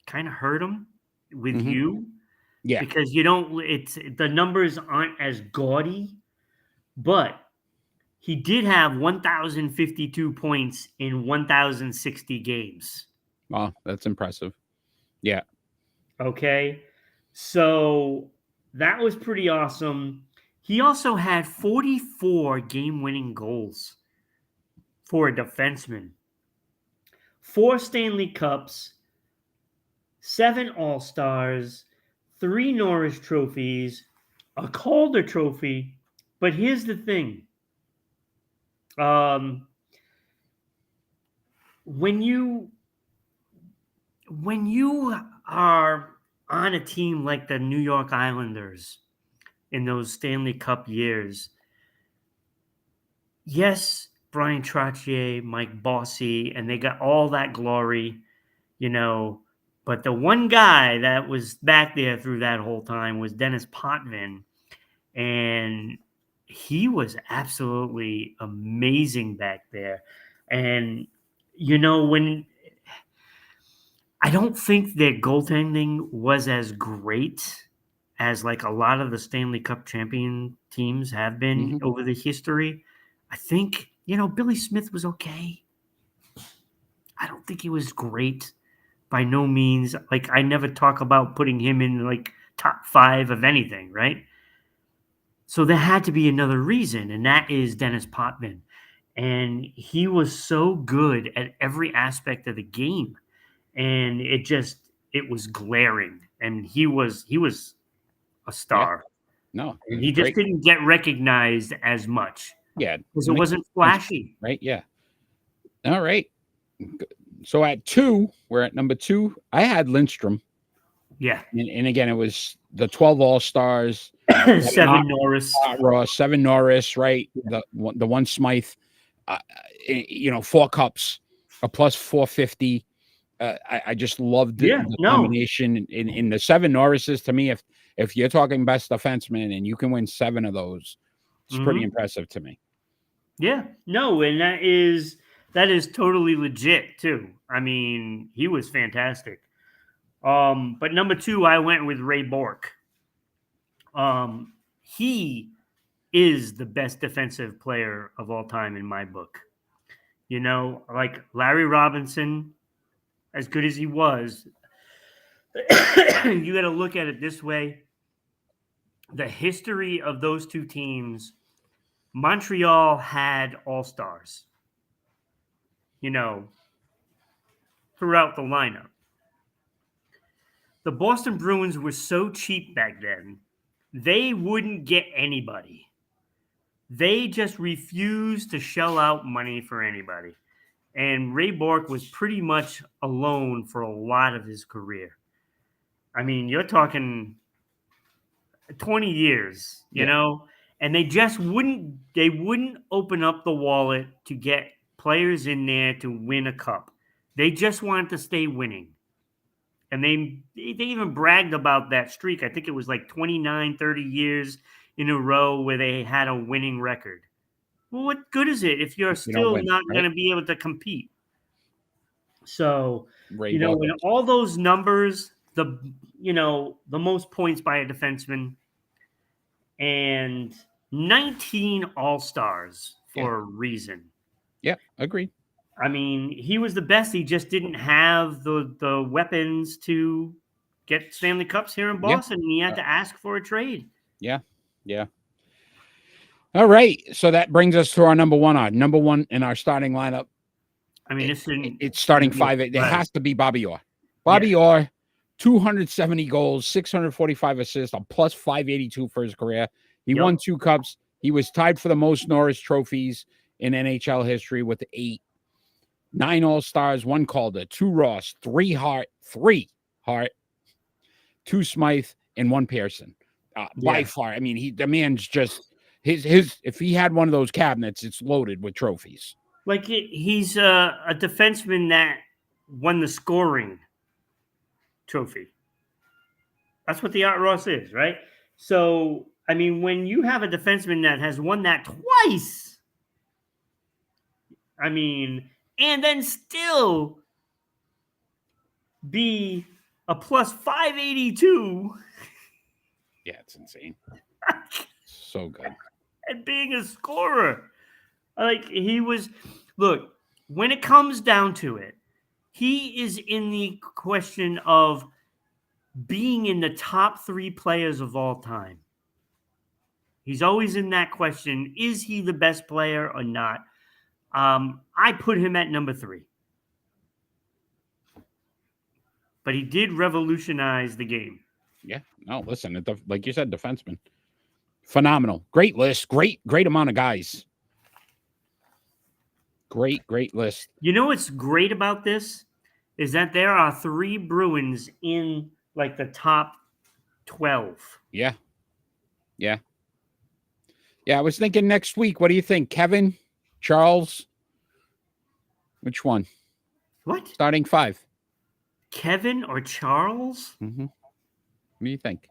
kind of hurt him with you. Yeah. Because the numbers aren't as gaudy, but he did have 1,052 points in 1,060 games. Wow, that's impressive. Yeah. Okay. So that was pretty awesome. He also had 44 game-winning goals for a defenseman. 4 Stanley Cups, 7 All-Stars, 3 Norris trophies, a Calder trophy. But here's the thing. When you are on a team like the New York Islanders in those Stanley Cup years, yes, Brian Trottier, Mike Bossy, and they got all that glory, but the one guy that was back there through that whole time was Dennis Potvin, and he was absolutely amazing back there. And, when I don't think their goaltending was as great as like a lot of the Stanley Cup champion teams have been over the history. I think, Billy Smith was okay. I don't think he was great by no means. Like, I never talk about putting him in like top 5 of anything, right? So there had to be another reason, and that is Dennis Potvin. And he was so good at every aspect of the game. And it was glaring. And he was a Yeah. star. No, it And was he just great. didn't get recognized as much Yeah. because it wasn't flashy. Right. Yeah. All right. So at 2, we're at number 2. I had Lindstrom. Yeah. And again, it was the 12 All-Stars, 7 Norris. Ross, 7 Norris, right? The one Smythe, 4 cups, a plus 450. I just loved the combination in the 7 Norrises. To me, if you're talking best defenseman and you can win 7 of those, it's pretty impressive to me. Yeah. No, and that is totally legit too. I mean, he was fantastic. But number 2, I went with Ray Bork. He is the best defensive player of all time in my book. Like Larry Robinson, as good as he was, you got to look at it this way. The history of those two teams, Montreal had all-stars, throughout the lineup. The Boston Bruins were so cheap back then, they wouldn't get anybody. They just refused to shell out money for anybody. And Ray Bork was pretty much alone for a lot of his career. I mean, you're talking 20 years, you know, and they just wouldn't open up the wallet to get players in there to win a cup. They just wanted to stay winning. And they even bragged about that streak. I think it was like 29, 30 years in a row where they had a winning record. Well, what good is it if you're still not going to be able to compete? So, when all those numbers, the most points by a defenseman and 19 All-Stars for a reason. Yeah, agreed. I mean, he was the best. He just didn't have the weapons to get Stanley Cups here in Boston. And he had to ask for a trade. Yeah. All right. So that brings us to our number 1. Our number 1 in our starting lineup. I mean, it's starting 5. It has to be Bobby Orr. Bobby Orr, 270 goals, 645 assists, a plus 582 for his career. He won 2 cups. He was tied for the most Norris trophies in NHL history with 8. 9 All-Stars, 1 Calder, 2 Ross, 3 Hart, 2 Smythe, and 1 Pearson. By far, I mean, the man's just his. If he had one of those cabinets, it's loaded with trophies. Like he's a defenseman that won the scoring trophy. That's what the Art Ross is, right? So, I mean, when you have a defenseman that has won that twice, I mean, and then still be a plus 582. Yeah, it's insane. So good. And being a scorer. Like, look, when it comes down to it, he is in the question of being in the top 3 players of all time. He's always in that question. Is he the best player or not? I put him at number 3. But he did revolutionize the game. Yeah. No, listen, like you said, defenseman. Phenomenal. Great list. Great amount of guys. Great list. You know what's great about this is that there are 3 Bruins in like the top 12. Yeah. I was thinking next week. What do you think, Kevin, Charles? Which one? What? Starting 5. Kevin or Charles? Mm-hmm. What do you think?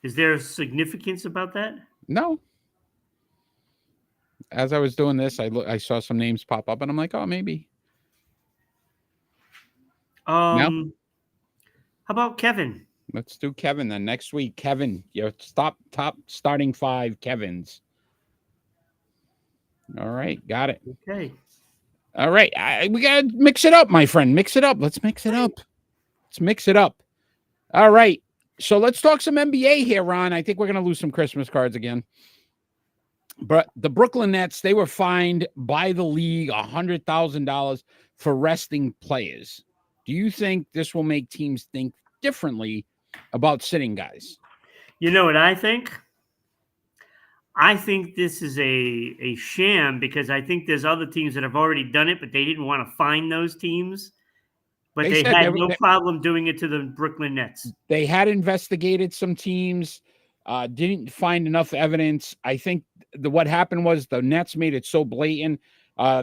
Is there significance about that? No. As I was doing this, I saw some names pop up, and I'm like, oh, maybe. No? How about Kevin? Let's do Kevin then next week. Kevin, your top starting 5 Kevins. All right, got it. Okay. All right. We got to mix it up, my friend. Mix it up. Let's mix it up. Let's mix it up. All right. So let's talk some NBA here, Ron. I think we're going to lose some Christmas cards again. But the Brooklyn Nets, they were fined by the league $100,000 for resting players. Do you think this will make teams think differently about sitting guys? You know what I think? I think this is a sham because I think there's other teams that have already done it, but they didn't want to fine those teams. But they had no problem doing it to the Brooklyn Nets. They had investigated some teams, didn't find enough evidence. I think what happened was the Nets made it so blatant.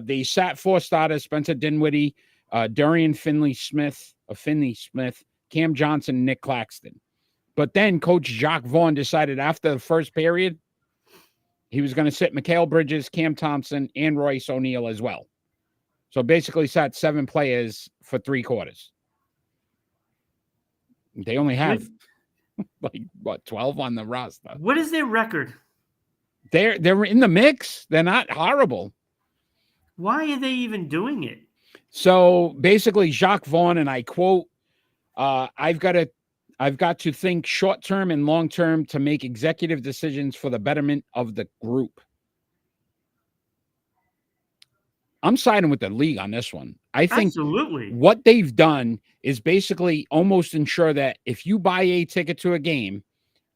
They sat 4 starters: Spencer Dinwiddie, Dorian Finney-Smith, Cam Johnson, Nick Claxton. But then Coach Jacques Vaughn decided after the first period, he was going to sit Mikal Bridges, Cam Thompson, and Royce O'Neal as well. So basically sat 7 players for 3 quarters. They only have 12 on the roster. What is their record? They're in the mix. They're not horrible. Why are they even doing it? So basically Jacques Vaughn, and I quote, I've got to think short-term and long-term to make executive decisions for the betterment of the group. I'm siding with the league on this one. I think absolutely what they've done is basically almost ensure that if you buy a ticket to a game,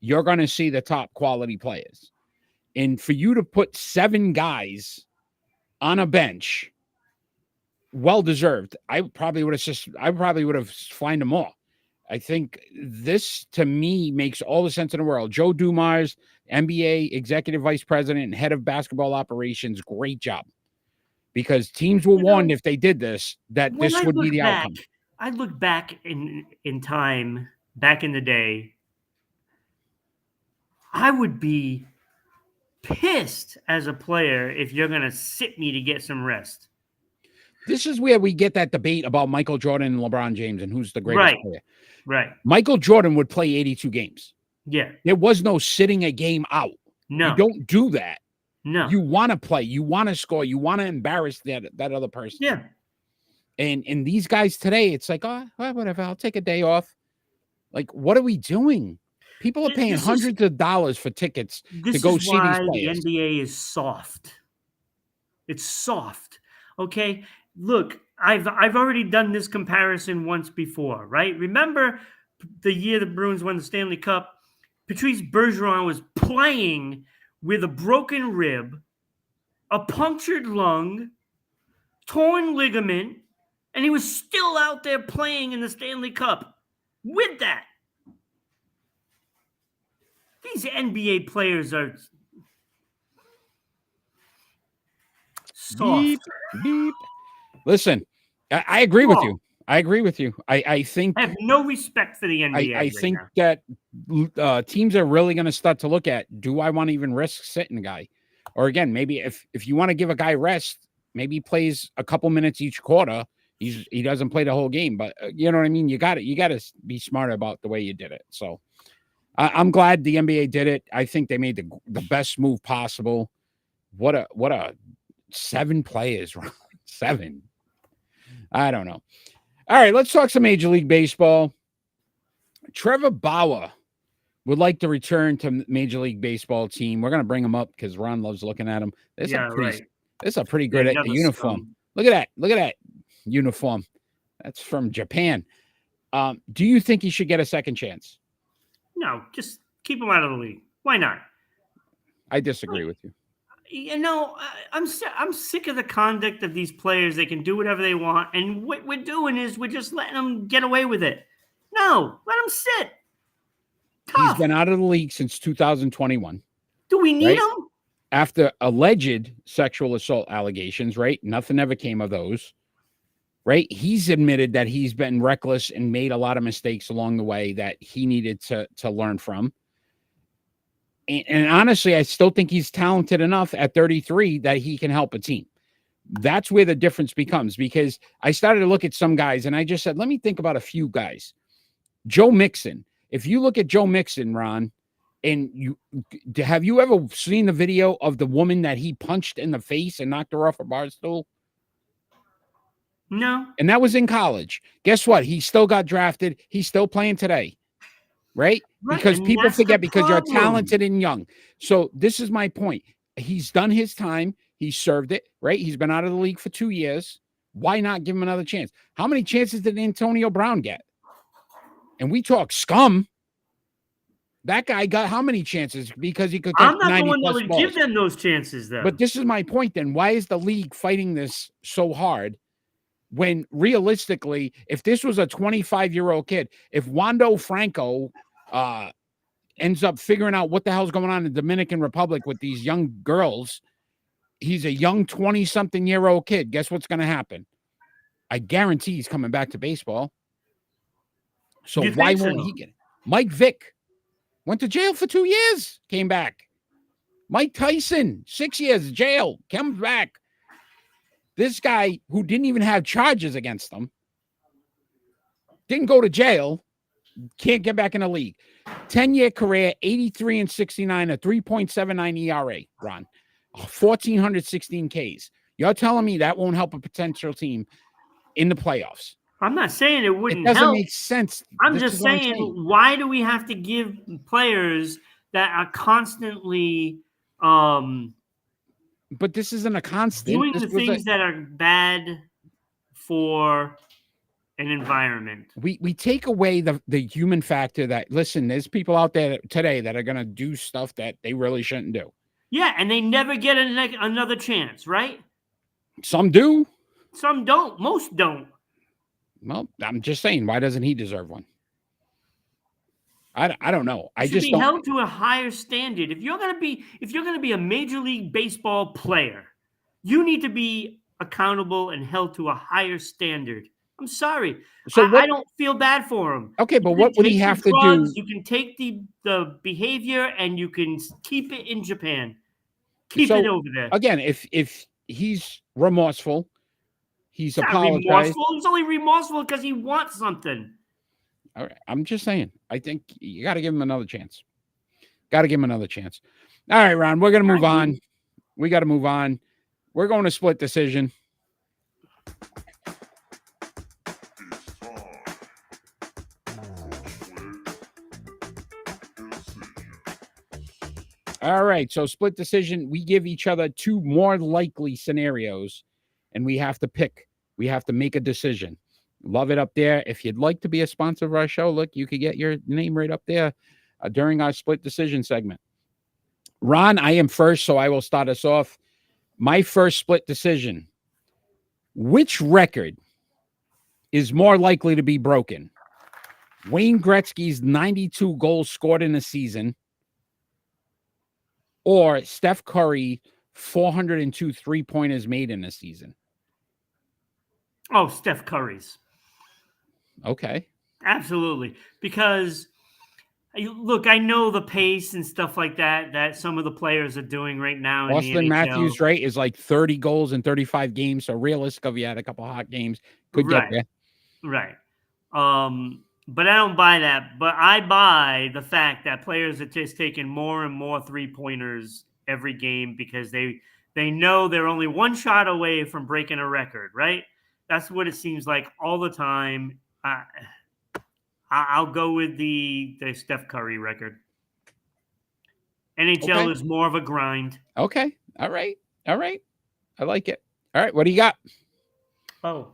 you're going to see the top quality players. And for you to put 7 guys on a bench, well deserved. I probably would have fined them all. I think this, to me, makes all the sense in the world. Joe Dumars, NBA executive vice president and head of basketball operations, great job. Because teams were warned if they did this, that this would be the outcome. I look back in time, back in the day, I would be pissed as a player if you're going to sit me to get some rest. This is where we get that debate about Michael Jordan and LeBron James and who's the greatest player. Right. Michael Jordan would play 82 games. Yeah. There was no sitting a game out. No. You don't do that. No. You want to play. You want to score. You want to embarrass that other person. Yeah. And these guys today, it's like, oh, whatever. I'll take a day off. Like, what are we doing? People are paying hundreds of dollars for tickets to go see these players. The NBA is soft. It's soft. Okay. Look, I've already done this comparison once before, right? Remember the year the Bruins won the Stanley Cup? Patrice Bergeron was playing with a broken rib, a punctured lung, torn ligament, and he was still out there playing in the Stanley Cup with that. These NBA players are soft. Beep, beep. Listen, I agree with you. I agree with you. I think I have no respect for the NBA. I think that teams are really going to start to look at, do I want to even risk sitting a guy? Or again, maybe if you want to give a guy rest, maybe he plays a couple minutes each quarter. He doesn't play the whole game, but you know what I mean? You got to be smart about the way you did it. So I'm glad the NBA did it. I think they made the best move possible. What a 7 players, 7. I don't know. All right, let's talk some Major League Baseball. Trevor Bauer would like to return to Major League Baseball team. We're going to him up because Ron loves looking at him. This is a pretty good uniform. Look at that uniform. That's from Japan. Do you think he should get a second chance? No, just keep him out of the league. Why not? I disagree with you. You know, I'm sick of the conduct of these players. They can do whatever they want, and what we're doing is we're just letting them get away with it. No, let them sit. Tough. He's been out of the league since 2021. Do we need him? After alleged sexual assault allegations, right? Nothing ever came of those, right? He's admitted that he's been reckless and made a lot of mistakes along the way that he needed to learn from. And honestly, I still think he's talented enough at 33 that he can help a team. That's where the difference becomes, because I started to look at some guys and I just said, let me think about a few guys. Joe Mixon. If you look at Joe Mixon, Ron, and have you ever seen the video of the woman that he punched in the face and knocked her off a bar stool? No. And that was in college. Guess what? He still got drafted. He's still playing today. Right? Right, Because and people that's the forget because you're problem. talented and young. So this is my point. He's done his time. He served it, right? He's been out of the league for 2 years. Why not give him another chance? How many chances did Antonio Brown get? And we talk scum. That guy got how many chances? Because he could catch I'm not the 90 one that plus would balls. give them those chances, though. But this is my point then. Why is the league fighting this so hard when realistically, if this was a 25-year-old kid, if Wando Franco ends up figuring out what the hell's going on in the Dominican Republic with these young girls, he's a young 20-something-year-old kid. Guess what's going to happen? I guarantee he's coming back to baseball. So why won't he get it? Mike Vick went to jail for 2 years, came back. Mike Tyson, 6 years jail, comes back. This guy who didn't even have charges against him, didn't go to jail, can't get back in the league. 10-year career, 83 and 69, a 3.79 ERA, Ron. 1,416 Ks. You're telling me that won't help a potential team in the playoffs? I'm not saying it wouldn't It doesn't help. make sense. I'm just saying, why do we have to give players that are constantly but this isn't a constant. doing the things that are bad for an environment? We take away the human factor that, listen, there's people out there today that are going to do stuff that they really shouldn't do. Yeah, and they never get another chance, right? Some do. Some don't. Most don't. Well, I'm just saying, why doesn't he deserve one? I don't know. I should just be don't. held to a higher standard. If you're gonna be a Major League Baseball player, you need to be accountable and held to a higher standard. I'm sorry. So I don't feel bad for him. Okay, but what would he have to do? You can take the behavior and you can keep it in Japan. Keep it over there. Again, if he's remorseful, he's apologized. Remorseful. He's only remorseful because he wants something. All right. I'm just saying. I think you got to give him another chance. Got to give him another chance. All right, Ron, we're going to move on. We got to move on. We're going to split decision. All right. So split decision. We give each other two more likely scenarios, and we have to pick. We have to make a decision. Love it up there. If you'd like to be a sponsor of our show, look, you could get your name right up there during our split decision segment. Ron, I am first, so I will start us off. My first split decision. Which record is more likely to be broken? Wayne Gretzky's 92 goals scored in a season, or Steph Curry 402 three-pointers made in a season? Oh, Steph Curry's. Okay. Absolutely. Because, look, I know the pace and stuff like that some of the players are doing right now. Austin Matthews' rate is like 30 goals in 35 games. So realistic, if you had a couple hot games, could get there. Right. But I don't buy that. But I buy the fact that players are just taking more and more three-pointers every game because they know they're only one shot away from breaking a record, right? That's what it seems like all the time. I'll go with the Steph Curry record. NHL is more of a grind. Okay. All right. I like it. All right. What do you got? Oh.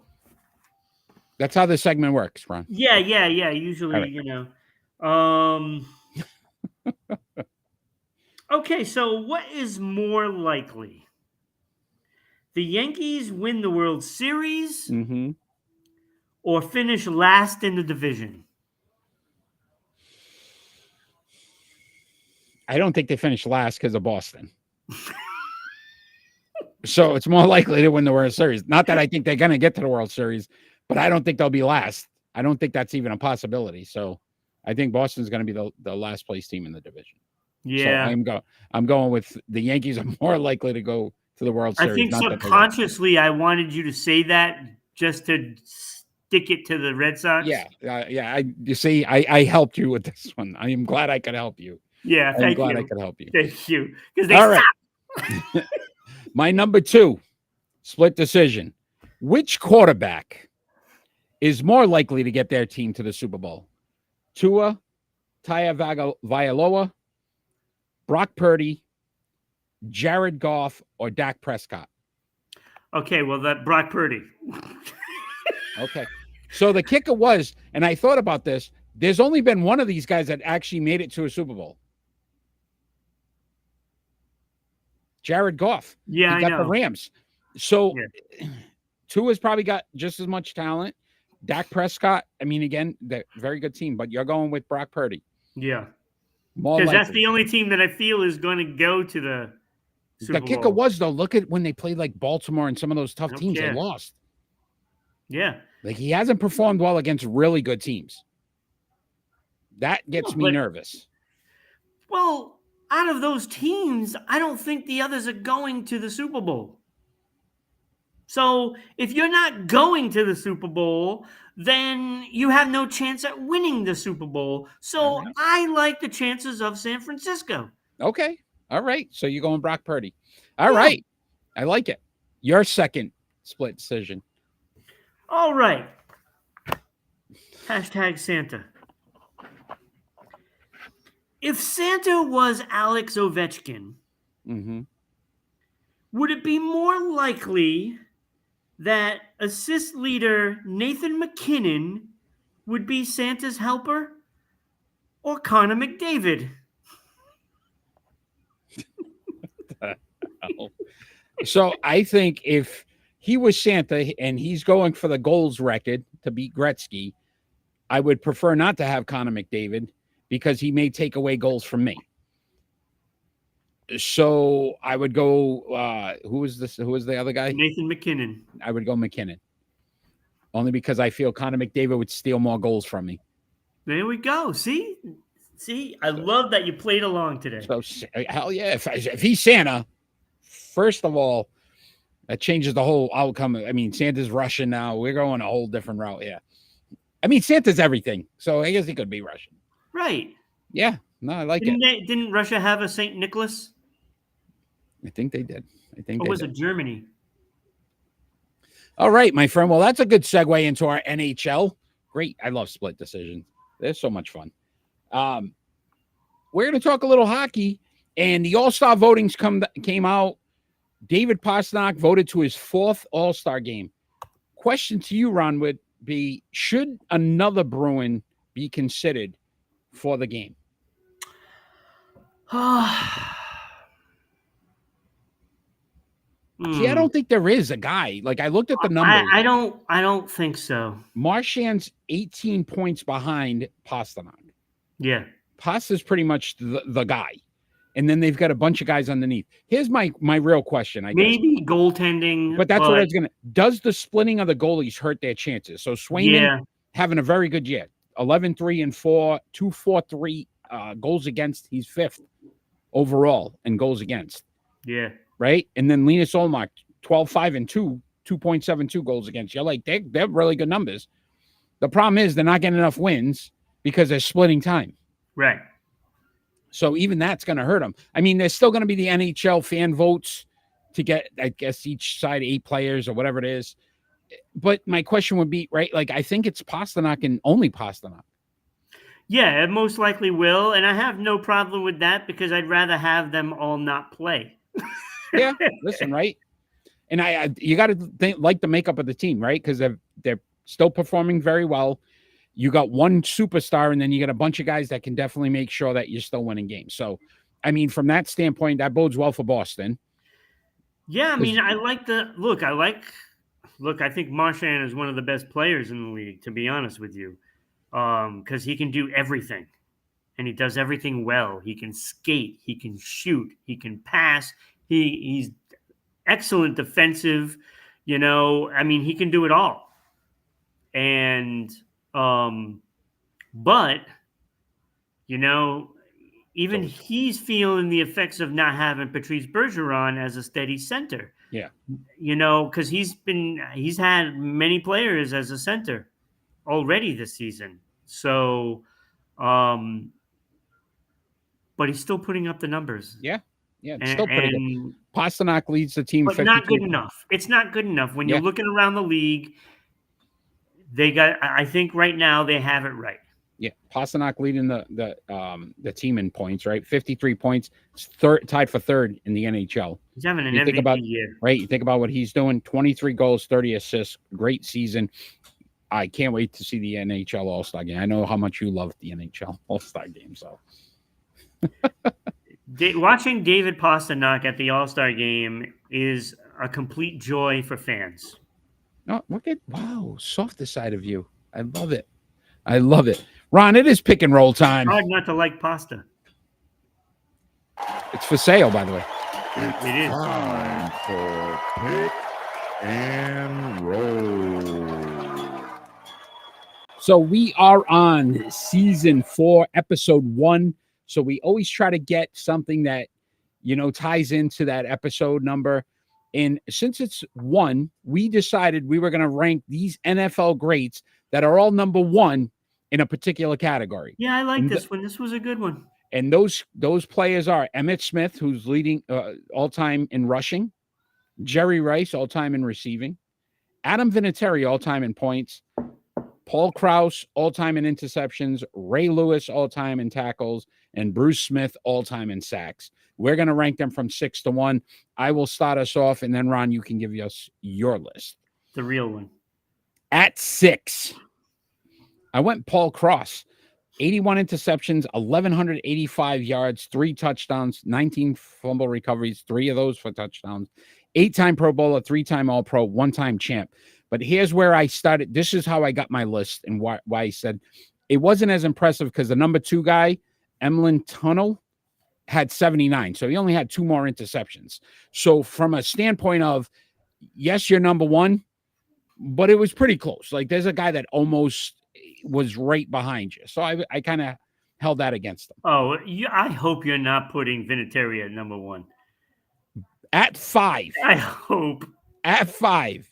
That's how this segment works, Ron. Yeah. Usually, right. Okay, so what is more likely? The Yankees win the World Series or finish last in the division? I don't think they finish last because of Boston. So it's more likely to win the World Series. Not that I think they're going to get to the World Series, but I don't think they'll be last. I don't think that's even a possibility. So I think Boston's going to be the last place team in the division. Yeah. So I'm going with the Yankees are more likely to go to the World Series. I think subconsciously I wanted you to say that just to stick it to the Red Sox. Yeah. You see, I helped you with this one. I am glad I could help you. Yeah, I'm glad I could help you. Thank you. Because they All right. My number 2 split decision. Which quarterback is more likely to get their team to the Super Bowl? Tua Tagovailoa, Brock Purdy, Jared Goff, or Dak Prescott? Okay, well, that Brock Purdy. Okay. So the kicker was, and I thought about this, there's only been one of these guys that actually made it to a Super Bowl. Jared Goff. Yeah, he got I the know. Rams. So Yeah. Tua's probably got just as much talent. Dak Prescott, I mean, again, they're a very good team, but you're going with Brock Purdy. Yeah. More Because that's likely. the only team that I feel is going to go to the Super The kicker Bowl. was, though, look at when they played like Baltimore and some of those tough I don't teams, care. they lost. Yeah. Like, he hasn't performed well against really good teams. That gets me nervous. Well, out of those teams, I don't think the others are going to the Super Bowl. So if you're not going to the Super Bowl, then you have no chance at winning the Super Bowl. So All right. I like the chances of San Francisco. Okay. All right. So you're going Brock Purdy. All Yeah. right. I like it. Your second split decision. All right. Hashtag Santa. If Santa was Alex Ovechkin, Mm-hmm. would it be more likely that assist leader Nathan McKinnon would be Santa's helper or Connor McDavid? So I think if he was Santa and he's going for the goals record to beat Gretzky, I would prefer not to have Connor McDavid because he may take away goals from me. So I would go. Who was this? Who was the other guy? Nathan McKinnon. I would go McKinnon. Only because I feel Connor McDavid would steal more goals from me. There we go. See, I love that you played along today. So hell yeah! If he's Santa, first of all, that changes the whole outcome. I mean, Santa's Russian now. We're going a whole different route here. I mean, Santa's everything, so I guess he could be Russian. Right. Yeah. No, I like it. Didn't Russia have a Saint Nicholas? I think they did. Or was it Germany? All right, my friend. Well, that's a good segue into our NHL. Great. I love split decisions. They're so much fun. We're going to talk a little hockey, and the All-Star votings came out. David Pastrnak voted to his 4th All-Star game. Question to you, Ron, would be, should another Bruin be considered for the game? See, I don't think there is a guy. Like, I looked at the numbers. I don't think so. Marchand's 18 points behind Pastrnak. Yeah. Pasta's pretty much the guy. And then they've got a bunch of guys underneath. Here's my real question, I guess. Maybe goaltending. But that's what I was going to. Does the splitting of the goalies hurt their chances? So Swayman having a very good year. 11-3-4, 2-4-3 goals against. He's 5th overall in goals against. Yeah. Right? And then Linus Ullmark, 12-5-2, 2.72 goals against. You're like, they're really good numbers. The problem is they're not getting enough wins because they're splitting time. Right. So even that's going to hurt them. I mean, there's still going to be the NHL fan votes to get, I guess, each side 8 players or whatever it is. But my question would be, right, like, I think it's Pastrnak and only Pastrnak. Yeah, it most likely will. And I have no problem with that because I'd rather have them all not play. Yeah, listen, right? And you got to like the makeup of the team, right? Because they're still performing very well. You got one superstar, and then you got a bunch of guys that can definitely make sure that you're still winning games. So, I mean, from that standpoint, that bodes well for Boston. Yeah, I mean, I like the look. I think Marchand is one of the best players in the league, to be honest with you, because he can do everything, and he does everything well. He can skate, he can shoot, he can pass. He's excellent defensive. You know, I mean, he can do it all. And but you know, even he's feeling the effects of not having Patrice Bergeron as a steady center. Yeah. You know, because he's had many players as a center already this season. So, but he's still putting up the numbers. Yeah. Yeah, it's still pretty good. Pasternak leads the team, but 52 not good points. enough. It's not good enough. When Yeah. you're looking around the league, I think right now they have it right. Yeah, Pasternak leading the team in points, right? 53 points, tied for third in the NHL. He's having an You MVP think about, year. right? You think about what he's doing: 23 goals, 30 assists, great season. I can't wait to see the NHL All-Star game. I know how much you love the NHL All-Star game, so. Watching David Pasternak at the All-Star game is a complete joy for fans. No, wow, softer side of you. I love it. I love it. Ron, it is pick and roll time. Hard not to like pasta. It's for sale, by the way. It is. Time for pick and roll. So we are on season 4, episode 1. So we always try to get something that, ties into that episode number. And since it's 1, we decided we were going to rank these NFL greats that are all number 1 in a particular category. Yeah, I like this one. This was a good one. And those players are Emmitt Smith, who's leading all-time in rushing, Jerry Rice, all-time in receiving, Adam Vinatieri, all-time in points, Paul Krause, all-time in interceptions, Ray Lewis, all-time in tackles, and Bruce Smith, all-time in sacks. We're going to rank them from 6 to 1. I will start us off, and then, Ron, you can give us your list. The real one. At 6, I went Paul Krause. 81 interceptions, 1,185 yards, 3 touchdowns, 19 fumble recoveries, 3 of those for touchdowns, 8-time Pro Bowler, 3-time All-Pro, 1-time champ. But here's where I started. This is how I got my list and why I said it wasn't as impressive because the number 2 guy, Emlyn Tunnel, had 79. So he only had 2 more interceptions. So from a standpoint of, yes, you're number 1, but it was pretty close. Like there's a guy that almost was right behind you. So I kind of held that against them. Oh, I hope you're not putting Vinatieri at number 1. At 5. I hope. At 5.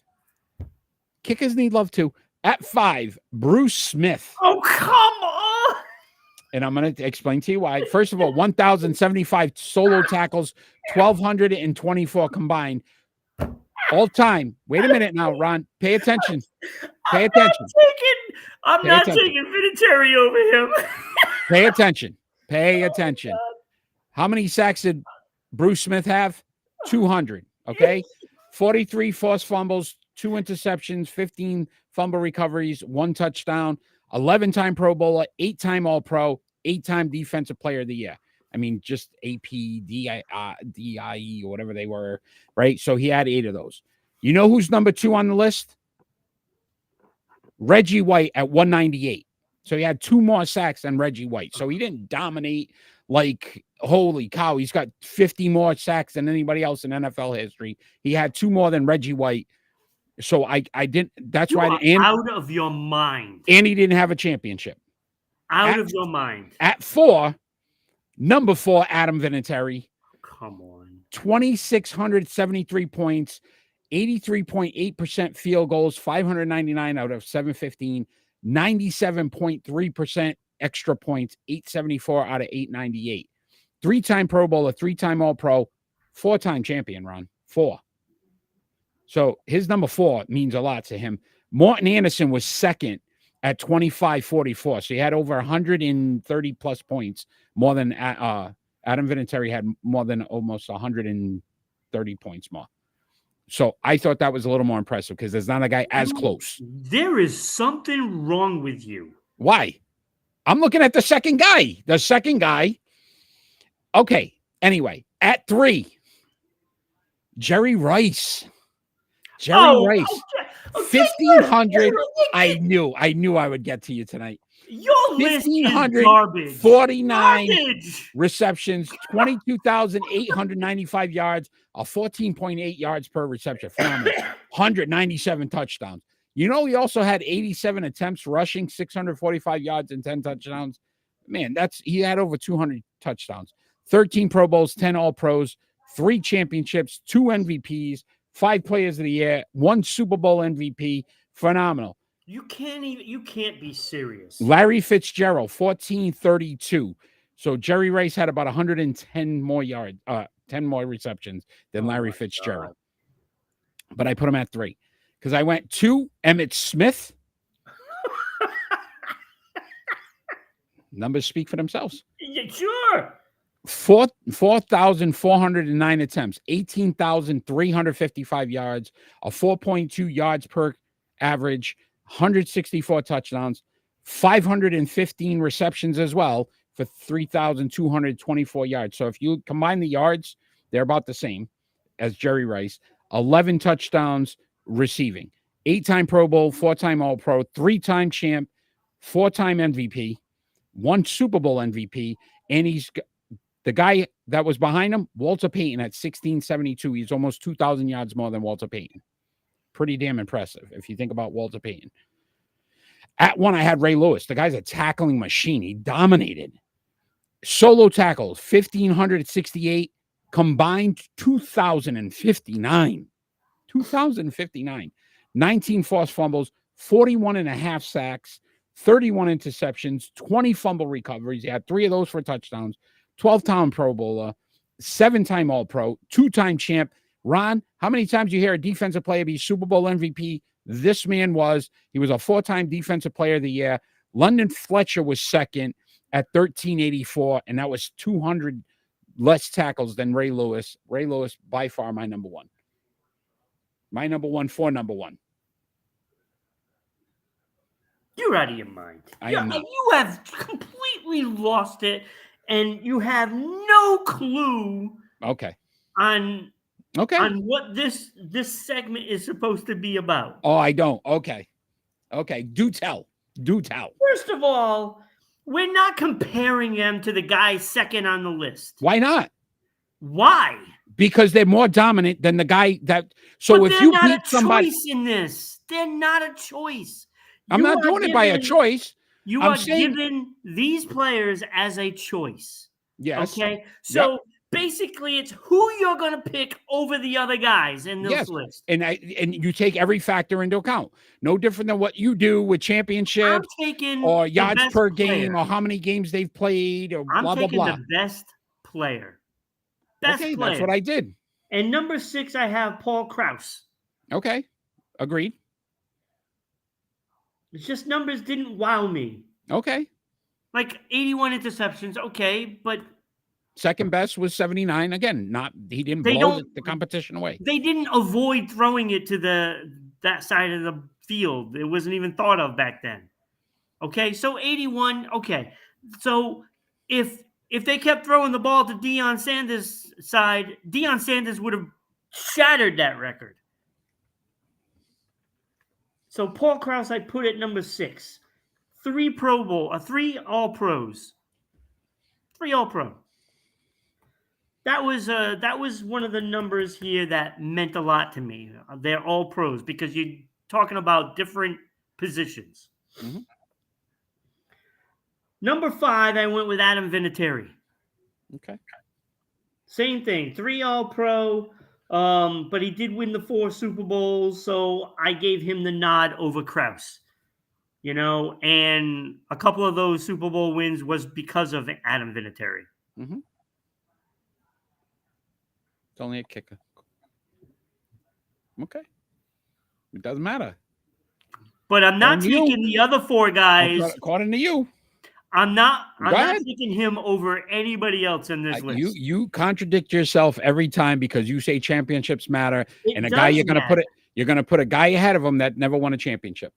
Kickers need love too. At 5, Bruce Smith. Oh, come on. And I'm going to explain to you why. First of all, 1,075 solo tackles, 1,224 combined. All time. Wait a minute now, Ron. Pay attention. Pay attention. I'm not taking Vinatieri over him. Pay attention. Pay attention. How many sacks did Bruce Smith have? 200. Okay. 43 forced fumbles, 2 interceptions, 15 fumble recoveries, 1 touchdown, 11-time Pro Bowler, 8-time All-Pro, 8-time Defensive Player of the Year. I mean, just AP, DIE, or whatever they were, right? So he had 8 of those. You know who's number 2 on the list? Reggie White at 198. So he had 2 more sacks than Reggie White. So he didn't dominate like, holy cow, he's got 50 more sacks than anybody else in NFL history. He had 2 more than Reggie White. So I didn't, that's you why. Are out of your mind. And he didn't have a championship. Out of your mind. At 4, number 4, Adam Vinatieri. Come on. 2,673 points, 83.8% field goals, 599 out of 715, 97.3% extra points, 874 out of 898. 3-time Pro Bowler, 3-time All-Pro, 4-time champion, Ron. 4. So his number 4 means a lot to him. Morton Anderson was second at 25.44. So he had over 130 plus points, more than Adam Vinatieri had more than almost 130 points more. So I thought that was a little more impressive because there's not a guy as close. There is something wrong with you. Why? I'm looking at the second guy. The second guy. Okay. Anyway, at 3, Jerry Rice. Jerry Rice. Okay. 1,500. I knew I would get to you tonight. Your list is garbage. 49 receptions, 22,895 yards, 14.8 yards per reception. Phenomenal. 197 touchdowns. You know, he also had 87 attempts rushing, 645 yards and 10 touchdowns. Man, he had over 200 touchdowns. 13 Pro Bowls, 10 All-Pros, 3 championships, 2 MVPs, 5 Players of the Year, 1 Super Bowl MVP. Phenomenal. You can't be serious. Larry Fitzgerald, 1,432. So Jerry Rice had about 110 more yards, 10 more receptions than Oh Larry my Fitzgerald. God. But I put him at 3 because I went 2, Emmitt Smith. Numbers speak for themselves. Yeah, sure. 4,409 attempts, 18,355 yards, a 4.2 yards per average, 164 touchdowns, 515 receptions as well for 3,224 yards. So if you combine the yards, they're about the same as Jerry Rice. 11 touchdowns receiving, 8-time Pro Bowl, 4-time All-Pro, 3-time champ, 4-time MVP, 1 Super Bowl MVP, and he's the guy that was behind him, Walter Payton, at 1672. He's almost 2,000 yards more than Walter Payton. Pretty damn impressive if you think about Walter Payton. At 1, I had Ray Lewis. The guy's a tackling machine. He dominated. Solo tackles, 1,568. Combined, 2,059. 2,059. 19 forced fumbles, 41 and a half sacks, 31 interceptions, 20 fumble recoveries. He had 3 of those for touchdowns. 12-time Pro Bowler, 7-time All-Pro, 2-time champ. Ron, how many times you hear a defensive player be Super Bowl MVP? This man was. He was a 4-time Defensive Player of the Year. London Fletcher was second at 1,384, and that was 200 less tackles than Ray Lewis. Ray Lewis, by far, my number 1. My number 1 for number 1. You're out of your mind. I am not. You have completely lost it, and you have no clue Okay. on Okay. what this segment is supposed to be about. Oh, I don't. Okay. Okay. Do tell. Do tell. First of all, we're not comparing them to the guy second on the list. Why not? Why? Because they're more dominant than the guy that. So But if they're you not beat a somebody, choice in this. They're not a choice. I'm not doing it by a choice. You I'm are saying- given these players as a choice. Yes. Okay. So basically, it's who you're going to pick over the other guys in this Yes. list. And you take every factor into account. No different than what you do with I'm championships taking or the yards best per player. game or how many games they've played or I'm blah, blah, taking blah. the best player. Best Okay, player. that's what I did. And number 6, I have Paul Krause. Okay. Agreed. It's just numbers didn't wow me. Okay. Like 81 interceptions, okay, but Second best was 79. Again, he didn't They blow don't- the competition away. they didn't avoid throwing it to that side of the field. It wasn't even thought of back then. Okay, so 81. Okay, so if they kept throwing the ball to Deion Sanders' side, Deion Sanders would have shattered that record. So Paul Krause, I put at number 6. 3 Pro Bowl, 3 All Pros, 3 All Pro. That was one of the numbers here that meant a lot to me. They're All Pros because you're talking about different positions. Mhm. Number 5, I went with Adam Vinatieri. Okay. Same thing, 3 All-Pro, but he did win the 4 Super Bowls, so I gave him the nod over Krause. You know, and a couple of those Super Bowl wins was because of Adam Vinatieri. Mm-hmm. It's only a kicker. Okay. It doesn't matter. But I'm not And you- taking the other 4 guys. According to you. I'm not Go ahead. taking him over anybody else in this list. You contradict yourself every time because you say championships matter, It and a guy does you're going to matter. put a guy ahead of him that never won a championship.